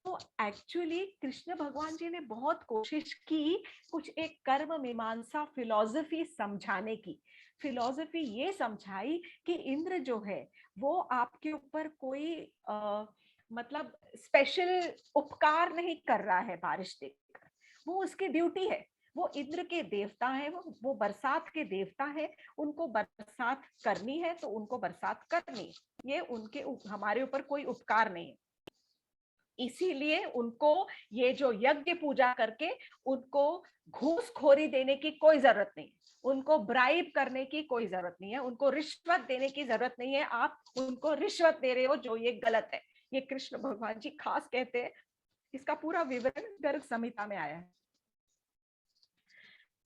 तो एक्चुअली कृष्ण भगवान जी ने बहुत कोशिश की कुछ एक कर्म मीमांसा फिलॉसफी समझाने की। फिलॉसफी ये समझाई कि इंद्र जो है वो आपके ऊपर कोई मतलब स्पेशल उपकार नहीं कर रहा है बारिश देकर, वो उसकी ड्यूटी है। वो इंद्र के देवता है, वो बरसात के देवता है, उनको बरसात करनी है तो उनको बरसात करनी है, ये उनके हमारे ऊपर कोई उपकार नहीं है। इसीलिए उनको ये जो यज्ञ पूजा करके उनको घूसखोरी देने की कोई जरूरत नहीं, उनको ब्राइब करने की कोई जरूरत नहीं है, उनको रिश्वत देने की जरूरत नहीं है। आप उनको रिश्वत दे रहे हो, जो ये गलत है। ये कृष्ण भगवान जी खास कहते हैं। इसका पूरा विवरण गर्ग संहिता में आया है।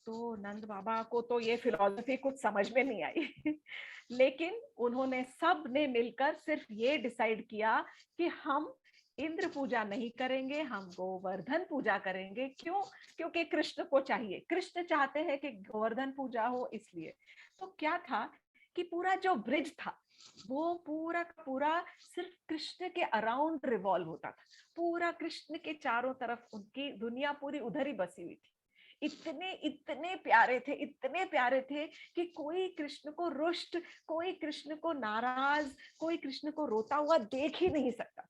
तो नंद बाबा को तो ये फिलॉसफी कुछ समझ में नहीं आई लेकिन उन्होंने सब ने मिलकर सिर्फ ये डिसाइड किया कि हम इंद्र पूजा नहीं करेंगे, हम गोवर्धन पूजा करेंगे। क्यों? क्योंकि कृष्ण को चाहिए, कृष्ण चाहते हैं कि गोवर्धन पूजा हो, इसलिए। तो क्या था कि पूरा जो ब्रिज था वो पूरा का पूरा सिर्फ कृष्ण के अराउंड रिवॉल्व होता था। पूरा कृष्ण के चारों तरफ उनकी दुनिया पूरी उधर ही बसी हुई थी। इतने इतने प्यारे थे, इतने प्यारे थे कि कोई कृष्ण को रुष्ट, कोई कृष्ण को नाराज, कोई कृष्ण को रोता हुआ देख ही नहीं सकता था।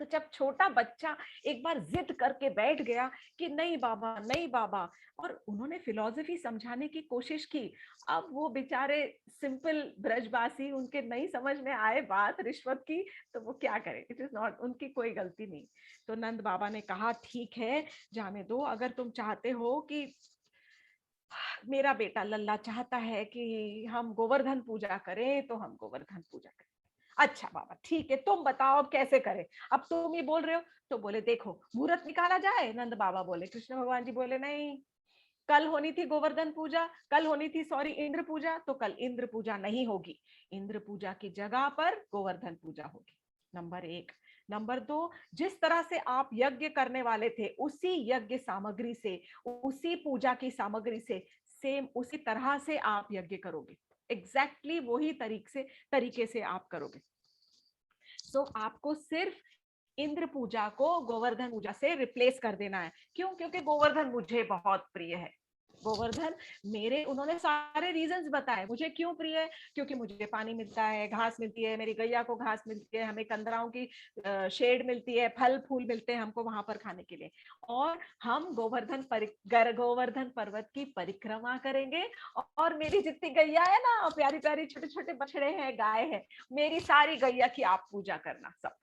तो जब छोटा बच्चा एक बार जिद करके बैठ गया कि नहीं बाबा, नहीं बाबा, और उन्होंने फिलॉसफी समझाने की कोशिश की, अब वो बेचारे सिंपल ब्रजवासी, उनके नहीं समझ में आए बात रिश्वत की, तो वो क्या करे? इट इज नॉट, उनकी कोई गलती नहीं। तो नंद बाबा ने कहा ठीक है, जाने दो, अगर तुम चाहते हो कि मेरा बेटा लल्ला चाहता है कि हम गोवर्धन पूजा करें, तो हम गोवर्धन पूजा करें। अच्छा बाबा ठीक है, तुम बताओ अब कैसे करें? अब तुम ही बोल रहे हो। तो बोले देखो मुहूर्त निकाला जाए। नंद बाबा बोले, कृष्ण भगवान जी बोले नहीं, कल होनी थी गोवर्धन पूजा, कल होनी थी सॉरी इंद्र पूजा, तो कल इंद्र पूजा नहीं होगी। इंद्र पूजा की जगह पर गोवर्धन पूजा होगी। नंबर एक। नंबर दो, जिस तरह से आप यज्ञ करने वाले थे, उसी यज्ञ सामग्री से, उसी पूजा की सामग्री से, सेम उसी तरह से आप यज्ञ करोगे। एग्जैक्टली वही तरीके से आप करोगे। तो आपको सिर्फ इंद्र पूजा को गोवर्धन पूजा से रिप्लेस कर देना है। क्यों? क्योंकि गोवर्धन मुझे बहुत प्रिय है। गोवर्धन मेरे, उन्होंने सारे रीजंस बताए मुझे क्यों प्रिय है। क्योंकि मुझे पानी मिलता है, घास मिलती है, मेरी गैया को घास मिलती है, हमें कंदराओं की शेड मिलती है, फल फूल मिलते हैं हमको वहां पर खाने के लिए। और हम गोवर्धन पर्वत की परिक्रमा करेंगे। और मेरी जितनी गैया है ना, प्यारी प्यारी छोटे छोटे बछड़े हैं, गाय है, मेरी सारी गैया की आप पूजा करना सब।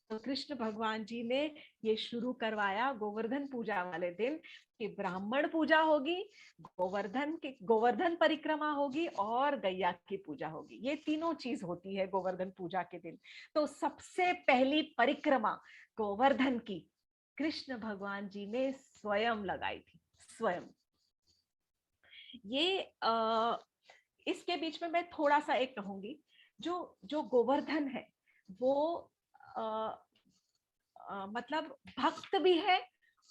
तो कृष्ण भगवान जी ने ये शुरू करवाया गोवर्धन पूजा वाले दिन कि ब्राह्मण पूजा होगी, गोवर्धन परिक्रमा होगी, और गैया की पूजा होगी। ये तीनों चीज होती है गोवर्धन पूजा के दिन। तो सबसे पहली परिक्रमा गोवर्धन की कृष्ण भगवान जी ने स्वयं लगाई थी, स्वयं। ये इसके बीच में मैं थोड़ा सा एक कहूंगी, जो जो गोवर्धन है वो आ, मतलब भक्त भी है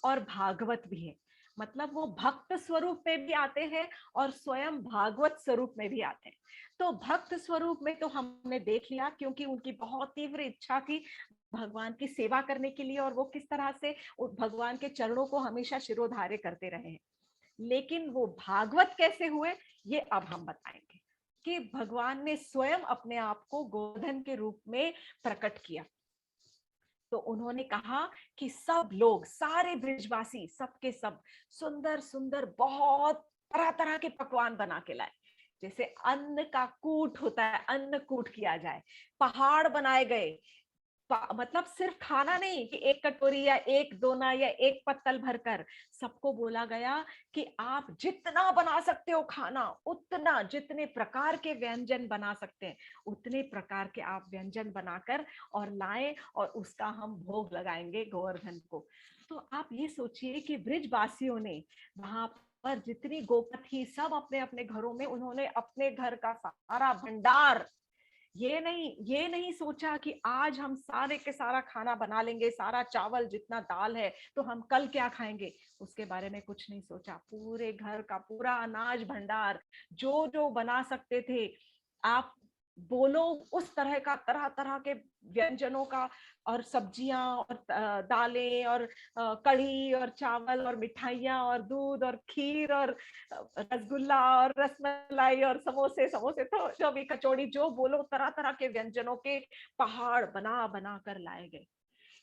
और भागवत भी है। मतलब वो भक्त स्वरूप में भी आते हैं और स्वयं भागवत स्वरूप में भी आते हैं। तो भक्त स्वरूप में तो हमने देख लिया, क्योंकि उनकी बहुत तीव्र इच्छा थी भगवान की सेवा करने के लिए, और वो किस तरह से भगवान के चरणों को हमेशा शिरोधार्य करते रहे हैं। लेकिन वो भागवत कैसे हुए, ये अब हम बताएंगे कि भगवान ने स्वयं अपने आप को गोवर्धन के रूप में प्रकट किया। तो उन्होंने कहा कि सब लोग, सारे ब्रिजवासी, सबके सब सुंदर सुंदर बहुत तरह तरह के पकवान बना के लाए। जैसे अन्न का कूट होता है, अन्न कूट किया जाए, पहाड़ बनाए गए। मतलब सिर्फ खाना नहीं कि एक कटोरी या एक दोना या एक पत्तल भरकर, सबको बोला गया कि आप जितना बना सकते हो खाना, उतना, जितने प्रकार के व्यंजन बना सकते हैं उतने प्रकार के आप व्यंजन बनाकर और लाएं, और उसका हम भोग लगाएंगे गोवर्धन को। तो आप ये सोचिए कि ब्रिजवासियों ने वहां पर जितनी गोपत थी, सब अपने अपने घरों में, उन्होंने अपने घर का सारा भंडार, ये नहीं सोचा कि आज हम सारे के सारा खाना बना लेंगे, सारा चावल जितना दाल है तो हम कल क्या खाएंगे, उसके बारे में कुछ नहीं सोचा। पूरे घर का पूरा अनाज भंडार, जो जो बना सकते थे आप बोलो उस तरह का, तरह तरह के व्यंजनों का, और सब्जियां और दालें और कढ़ी और चावल और मिठाइयाँ और दूध और खीर और रसगुल्ला और रसमलाई और समोसे, समोसे तो जो भी, कचौड़ी, जो बोलो, तरह तरह के व्यंजनों के पहाड़ बना बना कर लाए गए।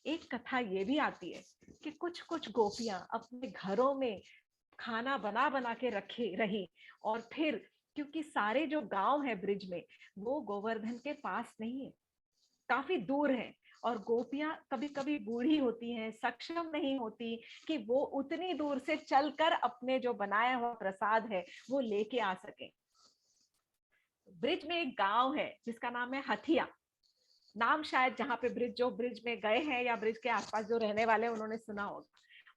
एक कथा ये भी आती है कि कुछ कुछ गोपियां अपने घरों में खाना बना बना के रखे रही, और फिर क्योंकि सारे जो गांव है ब्रिज में वो गोवर्धन के पास नहीं है, काफी दूर है, और गोपियां कभी कभी बूढ़ी होती हैं, सक्षम नहीं होती कि वो उतनी दूर से चलकर अपने जो बनाया हुआ प्रसाद है वो लेके आ सके। ब्रिज में एक गांव है जिसका नाम है हथिया। नाम शायद जहाँ पे ब्रिज, जो ब्रिज में गए हैं या ब्रिज के आसपास जो रहने वाले हैं उन्होंने सुना होगा।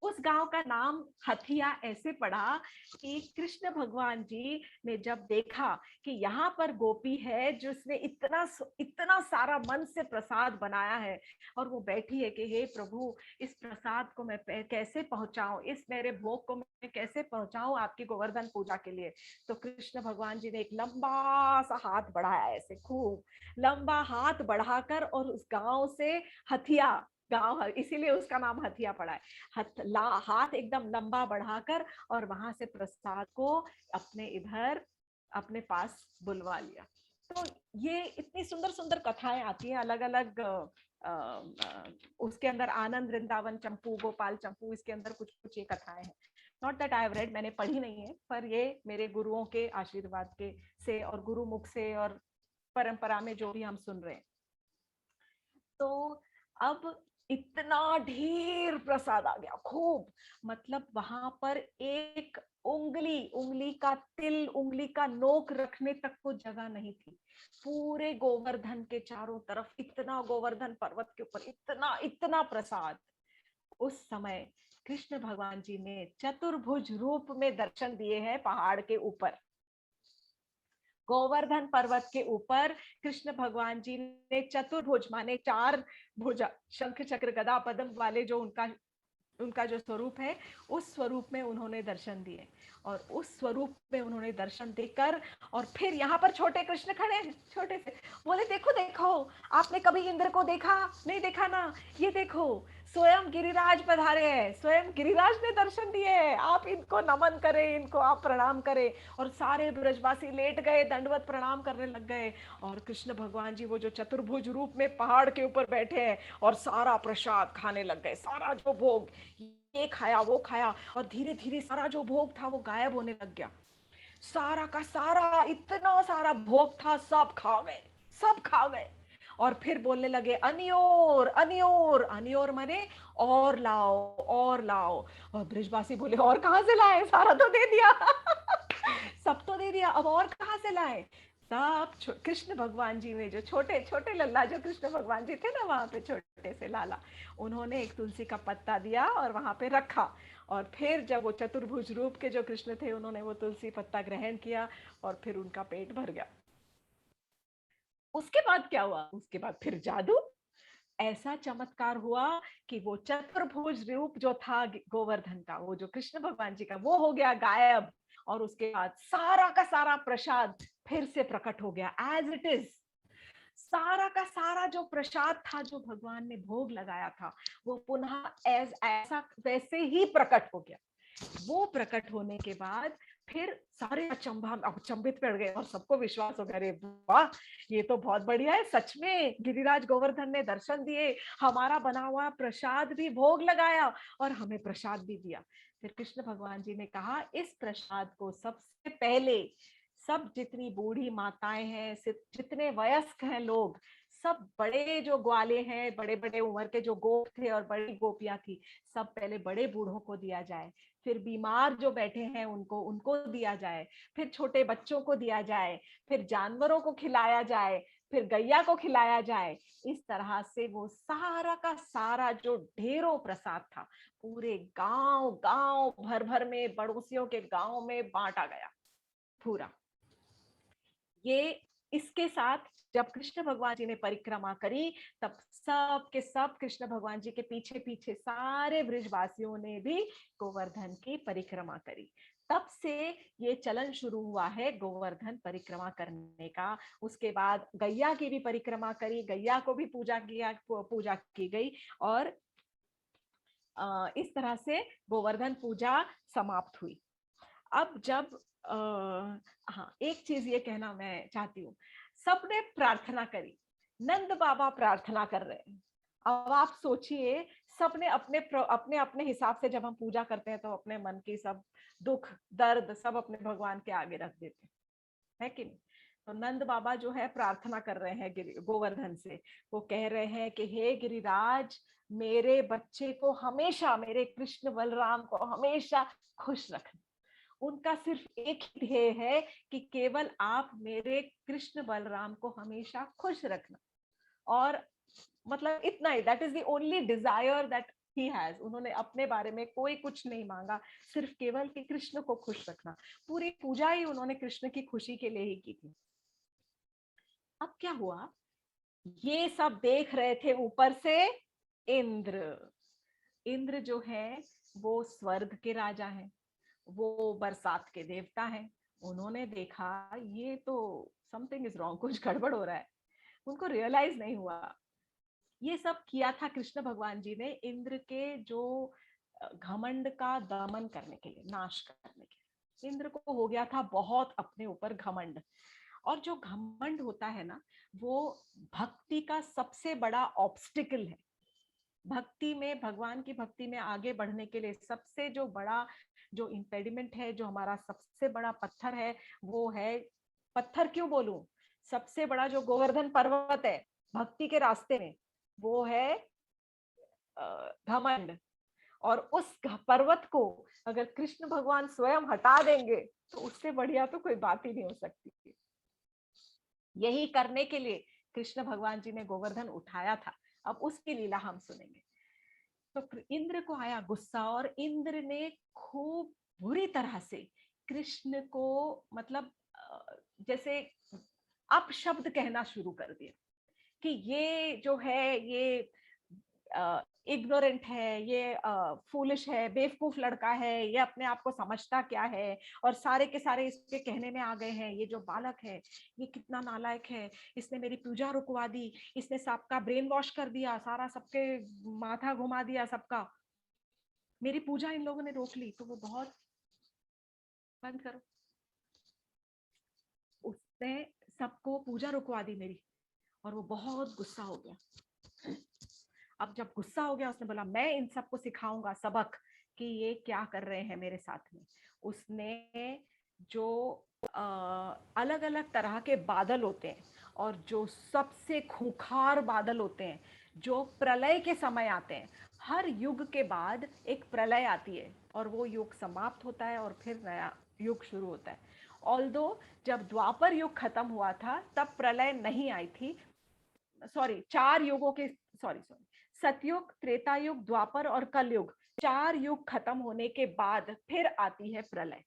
उस गांव का नाम हथिया ऐसे पड़ा कि कृष्ण भगवान जी ने जब देखा कि यहाँ पर गोपी है जिसने इतना इतना सारा मन से प्रसाद बनाया है और वो बैठी है कि हे प्रभु, इस प्रसाद को मैं कैसे पहुंचाऊं, इस मेरे भोग को मैं कैसे पहुंचाऊं आपकी गोवर्धन पूजा के लिए। तो कृष्ण भगवान जी ने एक लंबा सा हाथ बढ़ाया, ऐसे खूब लंबा हाथ बढ़ाकर, और उस गांव से हथिया, गांव इसीलिए उसका नाम हथिया पड़ा है, हाथ एकदम लंबा बढ़ाकर और वहां से प्रसाद को अपने इधर अपने पास बुलवा लिया। तो ये इतनी सुंदर सुंदर कथाएं आती हैं अलग अलग। उसके अंदर आनंद वृंदावन चंपू, गोपाल चंपू, इसके अंदर कुछ कुछ ये कथाएं हैं। Not that I have read, मैंने पढ़ी नहीं है, पर ये मेरे गुरुओं के आशीर्वाद के से और गुरु मुख से और परंपरा में जो भी हम सुन रहे हैं। तो अब इतना ढेर प्रसाद आ गया, खूब, मतलब वहां पर एक उंगली, उंगली का तिल, उंगली का नोक रखने तक को जगह नहीं थी। पूरे गोवर्धन के चारों तरफ इतना, गोवर्धन पर्वत के ऊपर इतना इतना प्रसाद। उस समय कृष्ण भगवान जी ने चतुर्भुज रूप में दर्शन दिए हैं पहाड़ के ऊपर। गोवर्धन पर्वत के ऊपर कृष्ण भगवान जी ने चतुर्भुज माने चार भुजा, शंख चक्र गदा पद्म वाले जो उनका जो स्वरूप है, उस स्वरूप में उन्होंने दर्शन दिए। और उस स्वरूप में उन्होंने दर्शन देकर, और फिर यहाँ पर छोटे कृष्ण खड़े हैं, छोटे से, बोले देखो देखो, आपने कभी इंद्र को देखा नहीं? देखा ना, ये देखो स्वयं गिरिराज पधारे हैं, स्वयं गिरिराज ने दर्शन दिए हैं, आप इनको नमन करें, इनको आप प्रणाम करें। और सारे ब्रजवासी लेट गए, दंडवत प्रणाम करने लग गए। और कृष्ण भगवान जी वो जो चतुर्भुज रूप में पहाड़ के ऊपर बैठे हैं और सारा प्रसाद खाने लग गए, सारा जो भोग, ये खाया वो खाया, और धीरे धीरे सारा जो भोग था वो गायब होने लग गया। सारा का सारा इतना सारा भोग था, सब खा गए, सब खा गए। और फिर बोलने लगे अनियोर अनियोर, अनियोर माने और लाओ और लाओ। और ब्रिजवासी बोले और कहां से लाए, सारा तो दे दिया सब तो दे दिया, अब और कहां से लाए? सब कृष्ण भगवान जी में जो छोटे छोटे लल्ला, जो कृष्ण भगवान जी थे ना वहां पे छोटे से लाला, उन्होंने एक तुलसी का पत्ता दिया और वहां पे रखा। और फिर जब वो चतुर्भुज रूप के जो कृष्ण थे, उन्होंने वो तुलसी पत्ता ग्रहण किया और फिर उनका पेट भर गया। उसके बाद क्या हुआ? उसके बाद फिर जादू, ऐसा चमत्कार हुआ कि वो चतुर्भुज रूप जो था गोवर्धन का, वो जो कृष्ण भगवान जी का, वो हो गया गायब। और उसके बाद सारा का सारा प्रसाद फिर से प्रकट हो गया एज इट इज। सारा का सारा जो प्रसाद था, जो भगवान ने भोग लगाया था, वो पुनः ऐसा वैसे ही प्रकट हो गया। वो प्रकट होने के बाद फिर सारे अचंभित पड़ गए और सबको विश्वास हो गया, अरे वाह, ये तो बहुत बढ़िया है, सच में गिरिराज गोवर्धन ने दर्शन दिए, हमारा बना हुआ प्रसाद भी भोग लगाया और हमें प्रसाद भी दिया। फिर कृष्ण भगवान जी ने कहा, इस प्रसाद को सबसे पहले सब जितनी बूढ़ी माताएं हैं, जितने वयस्क हैं लोग, सब बड़े जो ग्वाले हैं, बड़े बड़े उम्र के जो गोप थे और बड़ी गोपियां थी, सब पहले बड़े बूढ़ों को दिया जाए, फिर बीमार जो बैठे हैं उनको उनको दिया जाए, फिर छोटे बच्चों को दिया जाए, फिर जानवरों को खिलाया जाए, फिर गैया को खिलाया जाए। इस तरह से वो सारा का सारा जो ढेरों प्रसाद था, पूरे गांव गांव भर भर में, पड़ोसियों के गांव में बांटा गया पूरा। ये इसके साथ जब कृष्ण भगवान जी ने परिक्रमा करी, तब सब के सब कृष्ण भगवान जी के पीछे पीछे सारे ब्रिजवासियों ने भी गोवर्धन की परिक्रमा करी। तब से ये चलन शुरू हुआ है गोवर्धन परिक्रमा करने का। उसके बाद गैया की भी परिक्रमा करी, गैया को भी पूजा की गई, और इस तरह से गोवर्धन पूजा समाप्त हुई। अब जब हाँ, एक चीज ये कहना मैं चाहती हूँ, सबने प्रार्थना करी, नंद बाबा प्रार्थना कर रहे हैं। अब आप सोचिए, सबने अपने अपने अपने हिसाब से, जब हम पूजा करते हैं तो अपने मन की सब दुख दर्द सब अपने भगवान के आगे रख देते हैं, है कि नहीं? तो नंद बाबा जो है प्रार्थना कर रहे हैं गोवर्धन से। वो कह रहे हैं कि हे गिरिराज, मेरे बच्चे को हमेशा, मेरे कृष्ण बलराम को हमेशा खुश रखना। उनका सिर्फ एक ही ध्येय है कि केवल आप मेरे कृष्ण बलराम को हमेशा खुश रखना। और मतलब इतना ही, that is the only desire that he has. उन्होंने अपने बारे में कोई कुछ नहीं मांगा, सिर्फ केवल कि कृष्ण को खुश रखना। पूरी पूजा ही उन्होंने कृष्ण की खुशी के लिए ही की थी। अब क्या हुआ, ये सब देख रहे थे ऊपर से इंद्र। इंद्र जो है वो स्वर्ग के राजा हैं, वो बरसात के देवता हैं। उन्होंने देखा ये तो समथिंग इज रॉन्ग, कुछ गड़बड़ हो रहा है। उनको रियलाइज नहीं हुआ। ये सब किया था कृष्ण भगवान जी ने इंद्र के जो घमंड का दमन करने के लिए, नाश करने के लिए। इंद्र को हो गया था बहुत अपने ऊपर घमंड। और जो घमंड होता है ना, वो भक्ति का सबसे बड़ा ऑब्स्टिकल है। भक्ति में, भगवान की भक्ति में आगे बढ़ने के लिए सबसे जो बड़ा जो इम्पेडिमेंट है, जो हमारा सबसे बड़ा पत्थर है, वो है, पत्थर क्यों बोलूं, सबसे बड़ा जो गोवर्धन पर्वत है भक्ति के रास्ते में, वो है घमंड। और उस पर्वत को अगर कृष्ण भगवान स्वयं हटा देंगे तो उससे बढ़िया तो कोई बात ही नहीं हो सकती। यही करने के लिए कृष्ण भगवान जी ने गोवर्धन उठाया था। अब उसकी लीला हम सुनेंगे। तो इंद्र को आया गुस्सा और इंद्र ने खूब बुरी तरह से कृष्ण को, मतलब जैसे अपशब्द कहना शुरू कर दिया कि ये जो है ये इग्नोरेंट है, ये फूलिश है, बेवकूफ लड़का है, ये अपने आप को समझता क्या है, और सारे के सारे इसके कहने में आ गए हैं, ये जो बालक है ये कितना नालायक है, इसने मेरी पूजा रुकवा दी, इसने सबका ब्रेन वॉश कर दिया, सारा सबके माथा घुमा दिया सबका, मेरी पूजा इन लोगों ने रोक ली। तो वो बहुत, बंद करो, उसने सबको पूजा रुकवा दी मेरी, और वो बहुत गुस्सा हो गया। अब जब गुस्सा हो गया उसने बोला मैं इन सबको सिखाऊंगा सबक कि ये क्या कर रहे हैं मेरे साथ में। उसने जो अलग अलग तरह के बादल होते हैं, और जो सबसे खूंखार बादल होते हैं, जो प्रलय के समय आते हैं, हर युग के बाद एक प्रलय आती है और वो युग समाप्त होता है और फिर नया युग शुरू होता है। ऑल्दो जब द्वापर युग खत्म हुआ था तब प्रलय नहीं आई थी, सॉरी, चार युगों के, सॉरी सॉरी, सतयुग, त्रेता युग, द्वापर और कलयुग, चार युग खत्म होने के बाद फिर आती है प्रलय।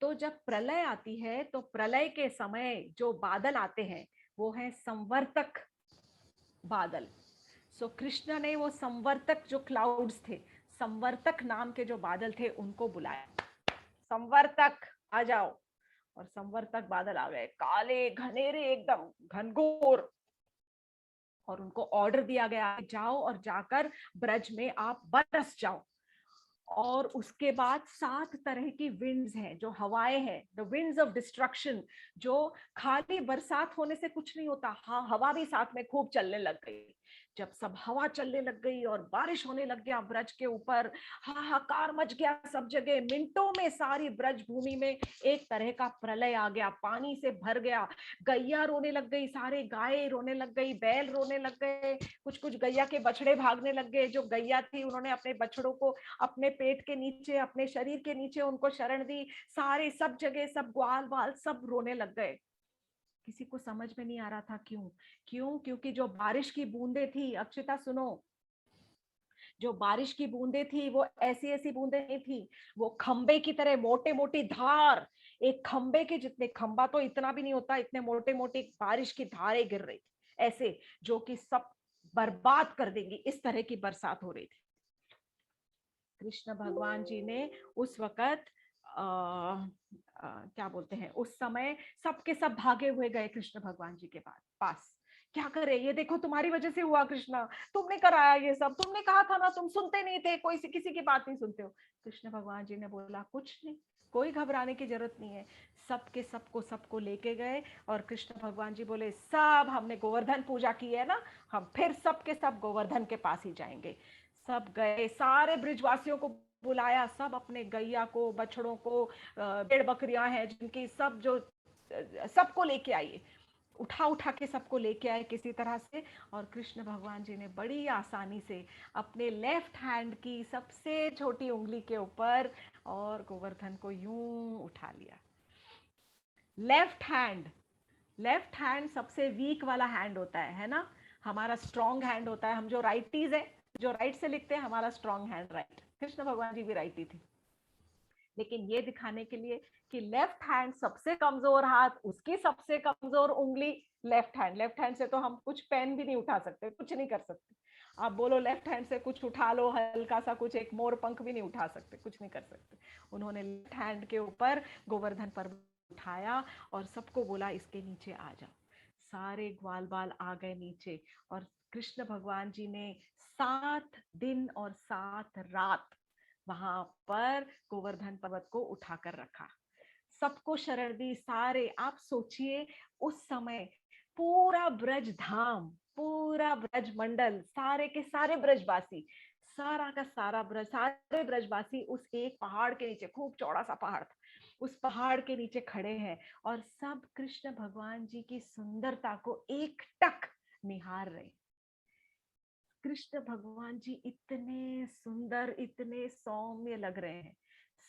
तो जब प्रलय आती है तो प्रलय के समय जो बादल आते हैं वो है संवर्तक बादल। सो कृष्ण ने वो संवर्तक जो क्लाउड्स थे, संवर्तक नाम के जो बादल थे, उनको बुलाया, संवर्तक आ जाओ। और संवर्तक बादल आ गए, काले घनेरे एकदम घनघोर। और उनको ऑर्डर दिया गया जाओ और जाकर ब्रज में आप बरस जाओ। और उसके बाद 7 तरह की विंड्स हैं, जो हवाएं हैं, द विंड्स ऑफ डिस्ट्रक्शन। जो खाली बरसात होने से कुछ नहीं होता, हाँ, हवा भी साथ में खूब चलने लग गई। जब सब हवा चलने लग गई और बारिश होने लग गया ब्रज के ऊपर, हाहाकार मच गया सब जगह। मिनटों में सारी ब्रज भूमि में एक तरह का प्रलय आ गया, पानी से भर गया। गैया रोने लग गई, सारे गाय रोने लग गई, बैल रोने लग गए, कुछ कुछ गैया के बछड़े भागने लग गए। जो गैया थी उन्होंने अपने बछड़ों को अपने पेट के नीचे, अपने शरीर के नीचे उनको शरण दी। सारे सब जगह सब ग्वाल बाल सब रोने लग गए। किसी को समझ में नहीं आ रहा था क्यों। क्योंकि जो बारिश की बूंदे थी, अक्षिता सुनो, जो बारिश की बूंदे थी वो ऐसी ऐसी बूंदे नहीं थी, वो खंबे की तरह मोटे मोटी धार, एक खंबे के जितने, खंबा तो इतना भी नहीं होता, इतने मोटे मोटे बारिश की धारें गिर रही थी ऐसे, जो कि सब बर्बाद कर देंगी, इस तरह की बरसात हो रही थी। कृष्ण भगवान जी ने उस वक्त क्या बोलते हैं, उस समय सबके सब भागे हुए गए कृष्ण भगवान जी के पास। क्या करे, ये देखो तुम्हारी वजह से हुआ कृष्णा, तुमने कराया ये सब, तुमने कहा था ना, तुम सुनते नहीं थे, कोई किसी की बात नहीं सुनते हो। कृष्ण भगवान जी ने बोला कुछ नहीं, कोई घबराने की जरूरत नहीं है। सबके सबको लेके गए और कृष्ण भगवान जी बोले सब हमने गोवर्धन पूजा की है ना, हम फिर सबके सब गोवर्धन के पास ही जाएंगे। सब गए, सारे ब्रिजवासियों को बुलाया, सब अपने गैया को, बछड़ों को, भेड़ बकरियां हैं जिनकी, सब जो सबको लेके आइए, उठा उठा के सबको लेके आए किसी तरह से। और कृष्ण भगवान जी ने बड़ी आसानी से अपने लेफ्ट हैंड की सबसे छोटी उंगली के ऊपर और गोवर्धन को यूं उठा लिया। लेफ्ट हैंड, लेफ्ट हैंड सबसे वीक वाला हैंड होता है ना, हमारा स्ट्रॉन्ग हैंड होता है, हम जो राइटीज है, जो राइट से लिखते हैं, हमारा स्ट्रॉन्ग हैंड राइट। कृष्ण भगवान जी भी राइटी थी, लेकिन ये दिखाने के लिए कि लेफ्ट हैंड सबसे कमजोर हाथ, उसकी सबसे कमजोर उंगली लेफ्ट हैंड। लेफ्ट हैंड से तो हम कुछ पेन भी नहीं उठा सकते, कुछ नहीं कर सकते। आप बोलो लेफ्ट हैंड से कुछ उठा लो, हल्का सा कुछ, एक मोर पंख भी नहीं उठा सकते, कुछ नहीं कर सकते। उन्होंने लेफ्ट हैंड के ऊपर गोवर्धन पर्वत उठाया और सबको बोला इसके नीचे आ जाओ। सारे ग्वाल बाल आ गए नीचे, और कृष्ण भगवान जी ने 7 दिन और 7 रात वहां पर गोवर्धन पर्वत को उठाकर रखा, सबको शरण दी। सारे, आप सोचिए उस समय पूरा ब्रज धाम, पूरा ब्रज मंडल, सारे के सारे ब्रजवासी, सारा का सारा ब्रज, सारे ब्रजवासी उस एक पहाड़ के नीचे, खूब चौड़ा सा पहाड़ था, उस पहाड़ के नीचे खड़े हैं और सब कृष्ण भगवान जी की सुंदरता को एक टक निहार रहे। कृष्ण भगवान जी इतने सुंदर, इतने सौम्य लग रहे हैं,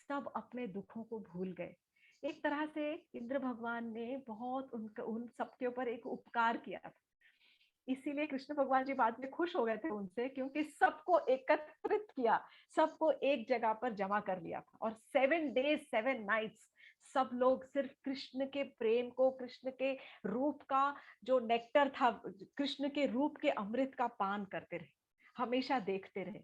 सब अपने दुखों को भूल गए। एक तरह से इंद्र भगवान ने बहुत उन सबके ऊपर एक उपकार किया था, इसीलिए कृष्ण भगवान जी बाद में खुश हो गए थे उनसे, क्योंकि सबको एकत्रित किया, सबको एक जगह पर जमा कर लिया था। और 7 days 7 nights सब लोग सिर्फ कृष्ण के प्रेम को, कृष्ण के रूप का जो नेक्टर था, कृष्ण के रूप के अमृत का पान करते रहे, हमेशा देखते रहे।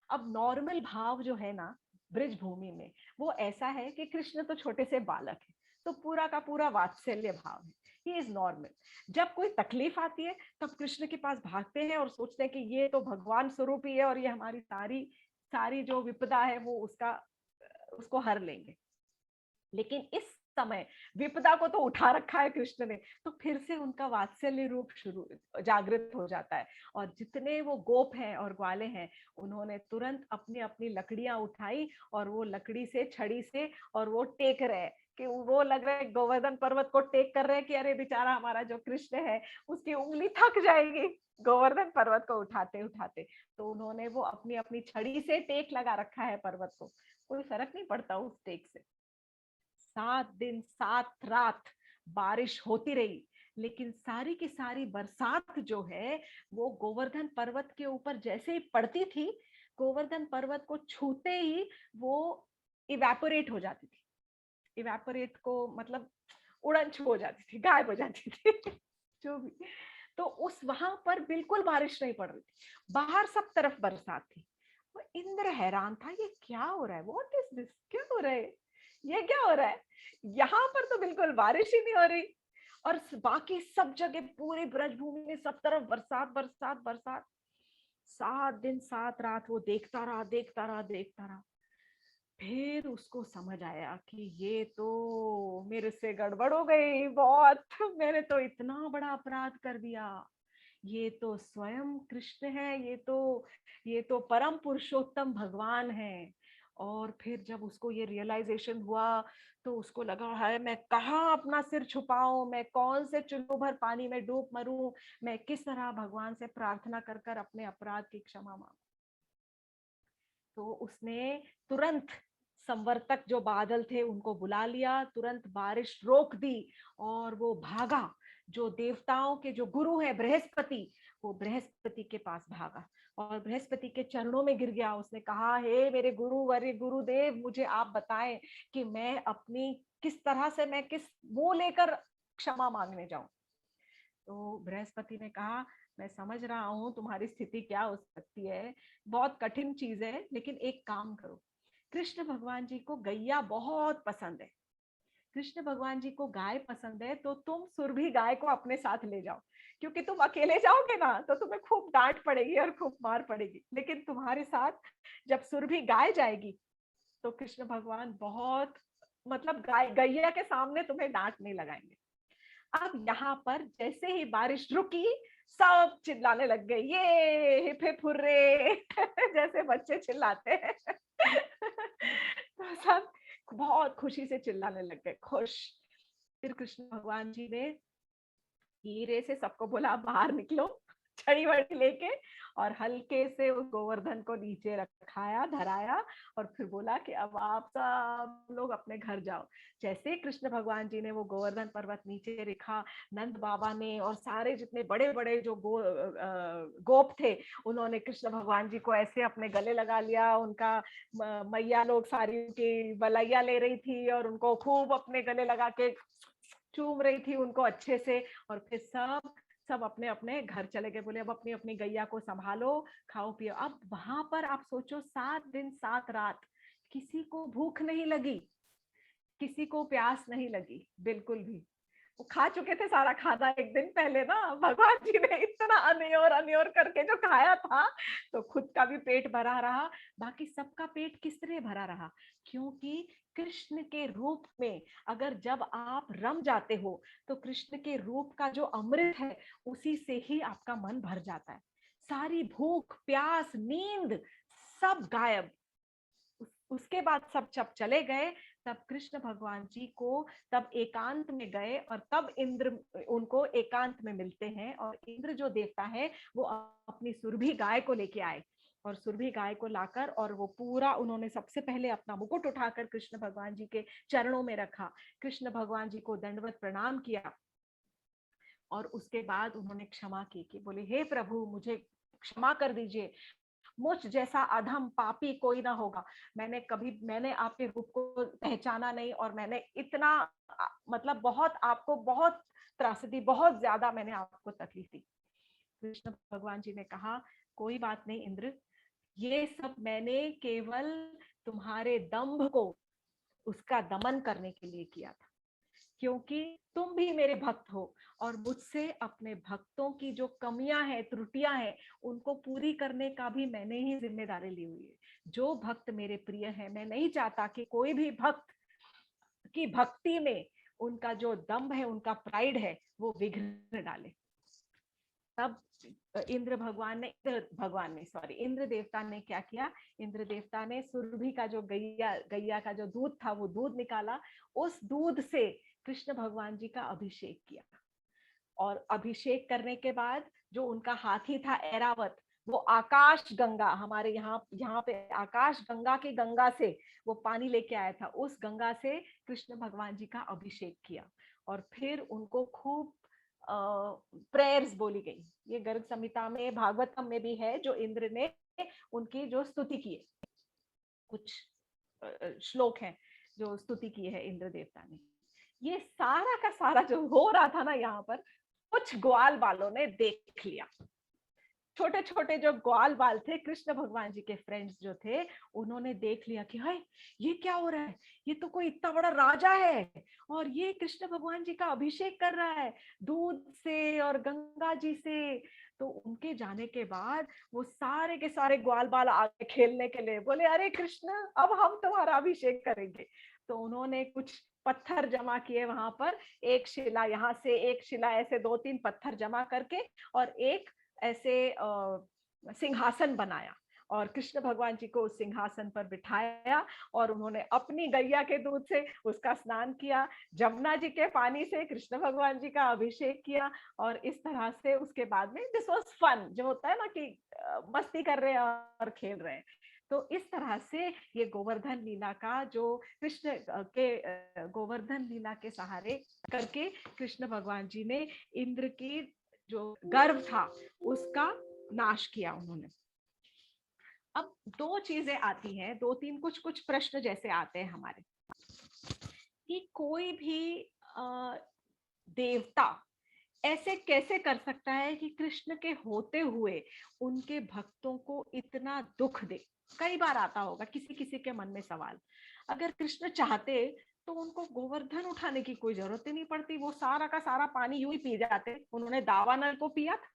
अब नॉर्मल भाव जो है ना ब्रिज भूमि में, वो ऐसा है कि कृष्ण तो छोटे से बालक है, तो पूरा का पूरा वात्सल्य भाव है, ही इज नॉर्मल। जब कोई तकलीफ आती है तब कृष्ण के पास भागते हैं और सोचते हैं कि ये तो भगवान स्वरूप ही है और ये हमारी सारी सारी जो विपदा है वो उसको हर लेंगे। लेकिन इस समय विपदा को तो उठा रखा है कृष्ण ने, तो फिर से उनका वात्सल्य रूप शुरू जागृत हो जाता है। और जितने वो गोप हैं और ग्वाले हैं, उन्होंने तुरंत अपनी अपनी लकड़ियां उठाई और वो लकड़ी से, छड़ी से, और वो टेक रहे हैं कि वो लग रहा है गोवर्धन पर्वत को टेक कर रहे हैं कि अरे बेचारा हमारा जो कृष्ण है उसकी उंगली थक जाएगी गोवर्धन पर्वत को उठाते उठाते। तो उन्होंने वो अपनी अपनी छड़ी से टेक लगा रखा है पर्वत को, कोई फर्क नहीं पड़ता उस टेक से। 7 दिन 7 रात बारिश होती रही, लेकिन सारी की सारी बरसात जो है वो गोवर्धन पर्वत के ऊपर जैसे ही पड़ती थी, गोवर्धन पर्वत को छूते ही वो इवेपोरेट हो जाती थी। इवेपोरेट को मतलब उड़न छू हो जाती थी, गायब हो जाती थी जो भी। तो उस वहां पर बिल्कुल बारिश नहीं पड़ रही थी, बाहर सब तरफ बरसात थी। वो इंद्र हैरान था, ये क्या हो रहा है, व्हाट इज दिस, क्या हो रहा है, ये क्या हो रहा है, यहाँ पर तो बिल्कुल बारिश ही नहीं हो रही, और बाकी सब जगह पूरी ब्रजभूमि में सब तरफ बरसात बरसात बरसात। 7 दिन 7 रात वो देखता रहा देखता रहा देखता रहा। फिर उसको समझ आया कि ये तो मेरे से गड़बड़ हो गई बहुत, मैंने तो इतना बड़ा अपराध कर दिया, ये तो स्वयं कृष्ण है, ये तो परम पुरुषोत्तम भगवान है। और फिर जब उसको ये रियलाइजेशन हुआ तो उसको लगा है मैं कहाँ अपना सिर छुपाऊं, मैं कौन से चुल्लू भर पानी में डूब मरूं, मैं किस तरह भगवान से प्रार्थना कर कर अपने अपराध की क्षमा मांगू। तो उसने तुरंत संवर्तक जो बादल थे उनको बुला लिया, तुरंत बारिश रोक दी और वो भागा। जो देवताओं के जो गुरु है बृहस्पति, वो बृहस्पति के पास भागा और बृहस्पति के चरणों में गिर गया। उसने कहा, हे मेरे गुरु वर्य गुरुदेव, मुझे आप बताएं कि मैं अपनी किस तरह से, मैं किस मुंह लेकर क्षमा मांगने जाऊं। तो बृहस्पति ने कहा, मैं समझ रहा हूँ तुम्हारी स्थिति क्या हो सकती है, बहुत कठिन चीज है, लेकिन एक काम करो, कृष्ण भगवान जी को गैया बहुत पसंद है, कृष्ण भगवान जी को गाय पसंद है, तो तुम सुरभि गाय को अपने साथ ले जाओ, क्योंकि तुम अकेले जाओगे ना तो तुम्हें खूब डांट पड़ेगी और खूब मार पड़ेगी, लेकिन तुम्हारे साथ जब सुरभि गाय जाएगी तो कृष्ण भगवान बहुत, मतलब गाय गैया के सामने तुम्हें डांट नहीं लगाएंगे। अब यहाँ पर जैसे ही बारिश रुकी, सब चिल्लाने लग गए, ये हिप हिप हुर्रे जैसे बच्चे चिल्लाते हैं तो सब बहुत खुशी से चिल्लाने लग गए, खुश। फिर कृष्ण भगवान जी ने धीरे से सबको बोला बाहर निकलो, छड़ी वड़ी लेके, और हल्के से उस गोवर्धन को नीचे रखाया, धराया, और फिर बोला कि अब आप सब लोग अपने घर जाओ। जैसे कृष्ण भगवान जी ने वो गोवर्धन पर्वत नीचे रखा, नंद बाबा ने और सारे जितने बड़े बड़े जो गोप थे, उन्होंने कृष्ण भगवान जी को ऐसे अपने गले लगा लिया। उनका मैया लोग सारी उनकी बलैया ले रही थी और उनको खूब अपने गले लगा के चूम रही थी उनको अच्छे से। और फिर सब सब अपने अपने घर चले गए, बोले अब अपनी अपनी गैया को संभालो, खाओ पियो। अब वहां पर आप सोचो 7 दिन 7 रात किसी को भूख नहीं लगी, किसी को प्यास नहीं लगी बिल्कुल भी। वो खा चुके थे सारा खाना एक दिन पहले ना, भगवान जी ने इतना अनियोर अनियोर करके जो खाया था, तो खुद का भी पेट भरा रहा, बाकी सबका पेट किस तरह भरा रहा, क्योंकि कृष्ण के रूप में अगर जब आप रम जाते हो तो कृष्ण के रूप का जो अमृत है उसी से ही आपका मन भर जाता है। सारी भूख प्यास नींद सब गायब। उसके बाद सब जब चले गए, तब कृष्ण भगवान जी को तब एकांत में गए, और तब इंद्र उनको एकांत में मिलते हैं। और इंद्र जो देवता है वो अपनी सुरभि गाय को लेके आए, और सुरभि गाय को लाकर और वो पूरा उन्होंने सबसे पहले अपना मुकुट उठाकर कृष्ण भगवान जी के चरणों में रखा, कृष्ण भगवान जी को दंडवत प्रणाम किया, और उसके बाद उन्होंने क्षमा की कि बोले हे प्रभु मुझे क्षमा कर दीजिए, मुझ जैसा अधम पापी कोई ना होगा। मैंने आपके रूप को पहचाना नहीं, और मैंने इतना मतलब बहुत आपको बहुत त्रासदी, बहुत ज्यादा मैंने आपको तकलीफ दी। कृष्ण भगवान जी ने कहा कोई बात नहीं इंद्र, ये सब मैंने केवल तुम्हारे दंभ को उसका दमन करने के लिए किया था, क्योंकि तुम भी मेरे भक्त हो, और मुझसे अपने भक्तों की जो कमियां हैं त्रुटियां हैं उनको पूरी करने का भी मैंने ही जिम्मेदारी ली हुई है। जो भक्त मेरे प्रिय है, मैं नहीं चाहता कि कोई भी भक्त की भक्ति में उनका जो दम्भ है, उनका प्राइड है, वो विघ्न डाले। तब इंद्र देवता ने क्या किया, इंद्र देवता ने सुरभि का जो गैया गैया का जो दूध था वो दूध निकाला, उस दूध से कृष्ण भगवान जी का अभिषेक किया, और अभिषेक करने के बाद जो उनका हाथी था ऐरावत, वो आकाश गंगा, हमारे यहाँ पे आकाश गंगा की गंगा से वो पानी लेके आया था, उस गंगा से कृष्ण भगवान जी का अभिषेक किया, और फिर उनको खूब प्रेयर्स बोली गई। ये गर्ग संहिता में भागवतम में भी है, जो इंद्र ने उनकी जो स्तुति की है, कुछ श्लोक हैं जो स्तुति की है इंद्र देवता ने। ये सारा का सारा जो हो रहा था ना यहाँ पर, कुछ ग्वाल बालों ने देख लिया। छोटे छोटे जो ग्वाल बाल थे, कृष्ण भगवान जी के फ्रेंड्स जो थे, उन्होंने देख लिया कि हाय ये क्या हो रहा है, ये तो कोई इतना बड़ा राजा है और ये कृष्ण भगवान जी का अभिषेक कर रहा है दूध से और गंगा जी से। तो उनके जाने के बाद वो सारे के सारे ग्वाल बाल आगे खेलने के लिए बोले अरे कृष्ण अब हम तुम्हारा अभिषेक करेंगे। तो उन्होंने कुछ पत्थर जमा किए वहां पर, एक शिला यहाँ से, एक शिला ऐसे 2-3 पत्थर जमा करके, और एक ऐसे सिंहासन बनाया, और कृष्ण भगवान जी को उस सिंहासन पर बिठाया, और उन्होंने अपनी गैया के दूध से उसका स्नान किया, जमुना जी के पानी से कृष्ण भगवान जी का अभिषेक किया, और इस तरह से उसके बाद में दिस वाज फन, जो होता है ना कि मस्ती कर रहे हैं और खेल रहे हैं। तो इस तरह से ये गोवर्धन लीला का जो कृष्ण के गोवर्धन लीला के सहारे करके कृष्ण भगवान जी ने इंद्र की जो गर्व था उसका नाश किया उन्होंने। अब 2 चीजें आती हैं, 2-3 कुछ कुछ प्रश्न जैसे आते हैं हमारे, कि कोई भी देवता ऐसे कैसे कर सकता है कि कृष्ण के होते हुए उनके भक्तों को इतना दुख दे। कई बार आता होगा किसी किसी के मन में सवाल, अगर कृष्ण चाहते तो उनको गोवर्धन उठाने की कोई जरूरत ही नहीं पड़ती, वो सारा का सारा पानी यूं ही पी जाते। उन्होंने दावानल को पिया था,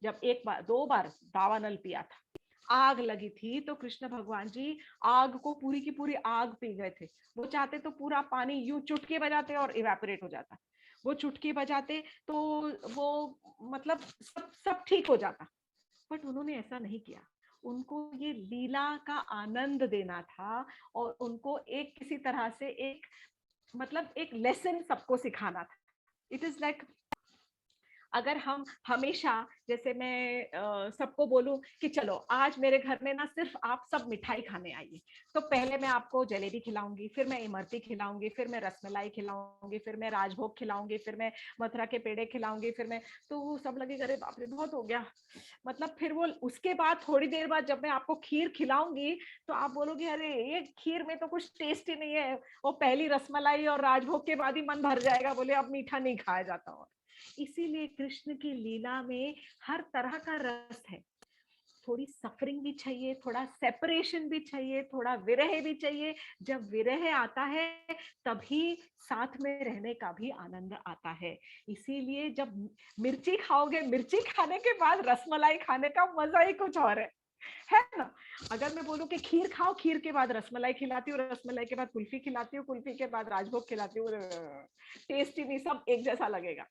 जब 1 बार 2 बार दावानल पिया था, आग लगी थी तो कृष्ण भगवान जी आग को पूरी की पूरी आग पी गए थे। वो चाहते तो पूरा पानी यूं चुटकी बजाते और इवेपोरेट हो जाता, वो चुटकी बजाते तो वो मतलब सब ठीक हो जाता, बट उन्होंने ऐसा नहीं किया। उनको ये लीला का आनंद देना था, और उनको एक किसी तरह से एक मतलब एक लेसन सबको सिखाना था। इट इज लाइक, अगर हम हमेशा, जैसे मैं सबको बोलूं कि चलो आज मेरे घर में ना सिर्फ आप सब मिठाई खाने आइए, तो पहले मैं आपको जलेबी खिलाऊंगी, फिर मैं इमरती खिलाऊंगी, फिर मैं रसमलाई खिलाऊंगी, फिर मैं राजभोग खिलाऊंगी, फिर मैं मथुरा के पेड़े खिलाऊंगी, फिर मैं, तो वो सब लगेगा अरे बाप रे बहुत हो गया। मतलब फिर वो उसके बाद थोड़ी देर बाद जब मैं आपको खीर खिलाऊंगी, तो आप बोलोगे अरे ये खीर में तो कुछ टेस्ट ही नहीं है, वो पहली रसमलाई और राजभोग के बाद ही मन भर जाएगा, बोले अब मीठा नहीं खाया जाता। और इसीलिए कृष्ण की लीला में हर तरह का रस है। थोड़ी सफरिंग भी चाहिए, थोड़ा सेपरेशन भी चाहिए, थोड़ा विरह भी चाहिए। जब विरह आता है तभी साथ में रहने का भी आनंद आता है। इसीलिए जब मिर्ची खाओगे, मिर्ची खाने के बाद रसमलाई खाने का मजा ही कुछ और है ना। अगर मैं बोलूं कि खीर खाओ, खीर के बाद रसमलाई खिलाती हूँ, रसमलाई के बाद कुल्फी खिलाती हूँ, कुल्फी के बाद राजभोग खिलाती हूँ, टेस्ट ही नहीं, सब एक जैसा लगेगा।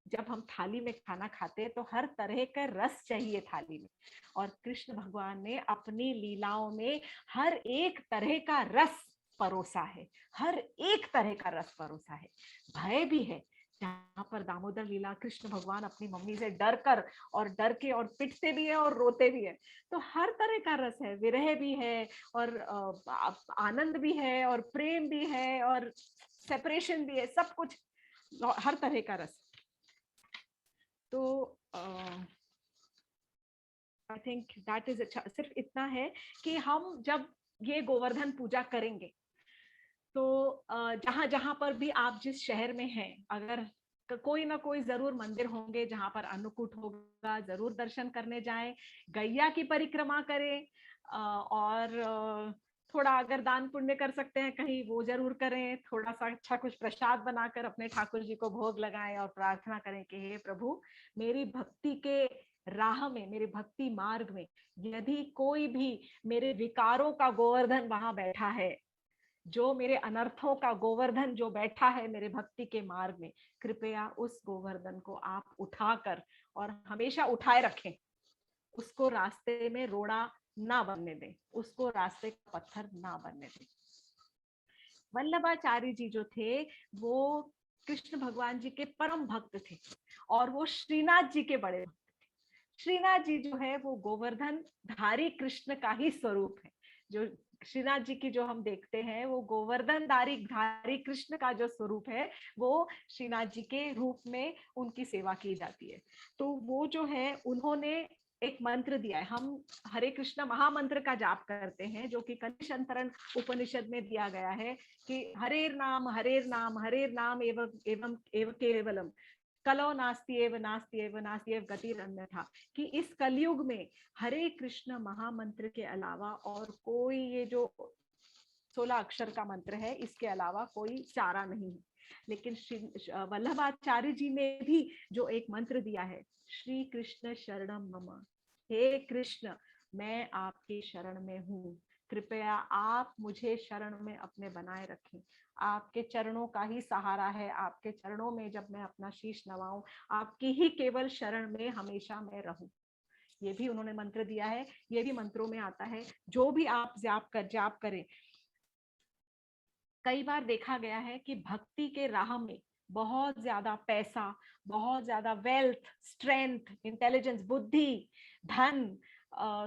जब हम थाली में खाना खाते हैं तो हर तरह का रस चाहिए थाली में, और कृष्ण भगवान ने अपनी लीलाओं में हर एक तरह का रस परोसा है, हर एक तरह का रस परोसा है। भय भी है, जहां पर दामोदर लीला कृष्ण भगवान अपनी मम्मी से डर कर और डर के और पिटते भी है और रोते भी है, तो हर तरह का रस है, विरह भी है और आनंद भी है और प्रेम भी है और सेपरेशन भी है, सब कुछ, हर तरह का रस। तो आई थिंक दैट इज अच्छा। सिर्फ इतना है कि हम जब ये गोवर्धन पूजा करेंगे, तो जहां जहां पर भी आप जिस शहर में हैं, अगर कोई ना कोई जरूर मंदिर होंगे जहां पर अन्नकूट होगा, जरूर दर्शन करने जाएं, गैया की परिक्रमा करें, और थोड़ा अगर दान पुण्य कर सकते हैं कहीं वो जरूर करें, थोड़ा सा अच्छा कुछ प्रसाद बनाकर अपने ठाकुर जी को भोग लगाएं और प्रार्थना करें कि हे प्रभु, मेरी भक्ति के राह में, मेरे भक्ति मार्ग में यदि कोई भी मेरे विकारों का गोवर्धन वहां बैठा है, जो मेरे अनर्थों का गोवर्धन जो बैठा है मेरे भक्ति के मार्ग में, कृपया उस गोवर्धन को आप उठाकर और हमेशा उठाए रखें, उसको रास्ते में रोड़ा ना बनने दें, उसको रास्ते का पत्थर ना बनने दें। वल्लभाचार्य जी जो थे वो कृष्ण भगवान जी के परम भक्त थे, और वो श्रीनाथ जी के बड़े भक्त थे। श्रीनाथ जी जो है वो गोवर्धन धारी कृष्ण का ही स्वरूप है। जो श्रीनाथ जी की जो हम देखते हैं वो गोवर्धन धारी कृष्ण का जो स्वरूप है, वो श्रीनाथ जी के रूप में उनकी सेवा की जाती है। तो वो जो है उन्होंने एक मंत्र दिया है, हम हरे कृष्ण महामंत्र का जाप करते हैं, जो कि कनिष्ठंतरण उपनिषद में दिया गया है कि हरेर नाम हरेर नाम हरेर नाम एवं एवं एवं केवलम कलो नास्ति एव नास्ति एव नास्ति एव गतिर अन्यथा, कि इस कलयुग में हरे कृष्ण महामंत्र के अलावा और कोई, ये जो 16 अक्षर का मंत्र है, इसके अलावा कोई चारा नहीं है। लेकिन वल्लभाचार्य जी ने भी जो एक मंत्र दिया है, श्री कृष्ण शरणम मम, हे कृष्ण मैं आपके शरण में हूँ, कृपया आप मुझे शरण में अपने बनाए रखें। आपके चरणों का ही सहारा है, आपके चरणों में जब मैं अपना शीश नवाऊं, आपकी ही केवल शरण में हमेशा मैं रहूं। ये भी उन्होंने मंत्र दिया है, ये भी मंत्रों में आता है। जो भी आप जाप करें, कई बार देखा गया है कि भक्ति के राह में बहुत ज्यादा पैसा, बहुत ज्यादा वेल्थ, स्ट्रेंथ, इंटेलिजेंस, बुद्धि, धन,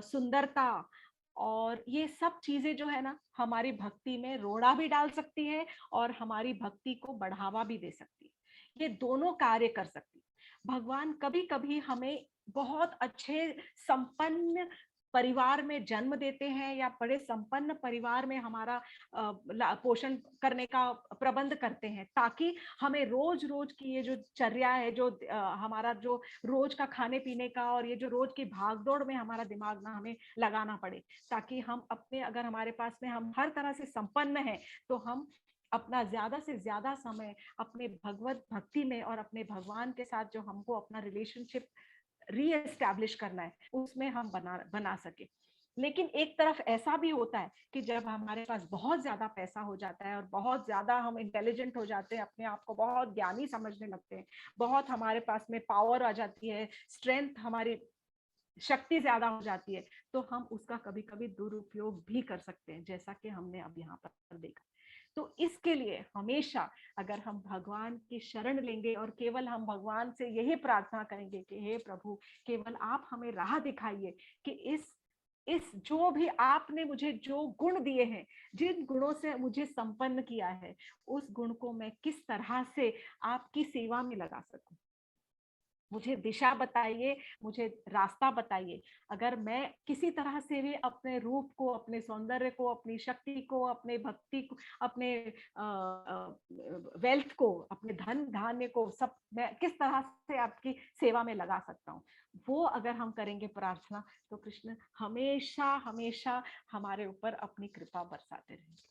सुंदरता, और ये सब चीजें जो है ना हमारी भक्ति में रोड़ा भी डाल सकती है और हमारी भक्ति को बढ़ावा भी दे सकती है। ये दोनों कार्य कर सकती है। भगवान कभी कभी हमें बहुत अच्छे संपन्न परिवार में जन्म देते हैं, या बड़े संपन्न परिवार में हमारा पोषण करने का प्रबंध करते हैं, ताकि हमें रोज रोज की ये जो चर्या है, जो हमारा जो रोज का खाने पीने का और ये जो रोज की भागदौड़ में हमारा दिमाग ना हमें लगाना पड़े, ताकि हम अपने, अगर हमारे पास में हम हर तरह से संपन्न हैं, तो हम अपना ज्यादा से ज्यादा समय अपने भगवत भक्ति में और अपने भगवान के साथ जो हमको अपना रिलेशनशिप रीएस्टैब्लिश करना है उसमें हम बना सके। लेकिन एक तरफ ऐसा भी होता है कि जब हमारे पास बहुत ज्यादा पैसा हो जाता है और बहुत ज्यादा हम इंटेलिजेंट हो जाते हैं, अपने आप को बहुत ज्ञानी समझने लगते हैं, बहुत हमारे पास में पावर आ जाती है, स्ट्रेंथ, हमारी शक्ति ज्यादा हो जाती है, तो हम उसका कभी कभी दुरुपयोग भी कर सकते हैं, जैसा कि हमने अब यहाँ पर देखा। तो इसके लिए हमेशा अगर हम भगवान की शरण लेंगे और केवल हम भगवान से यही प्रार्थना करेंगे कि हे प्रभु, केवल आप हमें राह दिखाइए कि इस जो भी आपने मुझे जो गुण दिए हैं, जिन गुणों से मुझे संपन्न किया है, उस गुण को मैं किस तरह से आपकी सेवा में लगा सकूं। मुझे दिशा बताइए, मुझे रास्ता बताइए। अगर मैं किसी तरह से भी अपने रूप को, अपने सौंदर्य को, अपनी शक्ति को, अपने भक्ति को, अपने वेल्थ को, अपने धन धान्य को, सब मैं किस तरह से आपकी सेवा में लगा सकता हूँ, वो अगर हम करेंगे प्रार्थना, तो कृष्ण हमेशा हमेशा हमारे ऊपर अपनी कृपा बरसाते रहेंगे।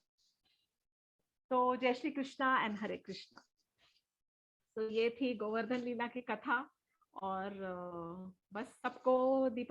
तो जय श्री कृष्णा एंड हरे कृष्णा। तो ये थी गोवर्धन लीला की कथा। और बस सबको दीपक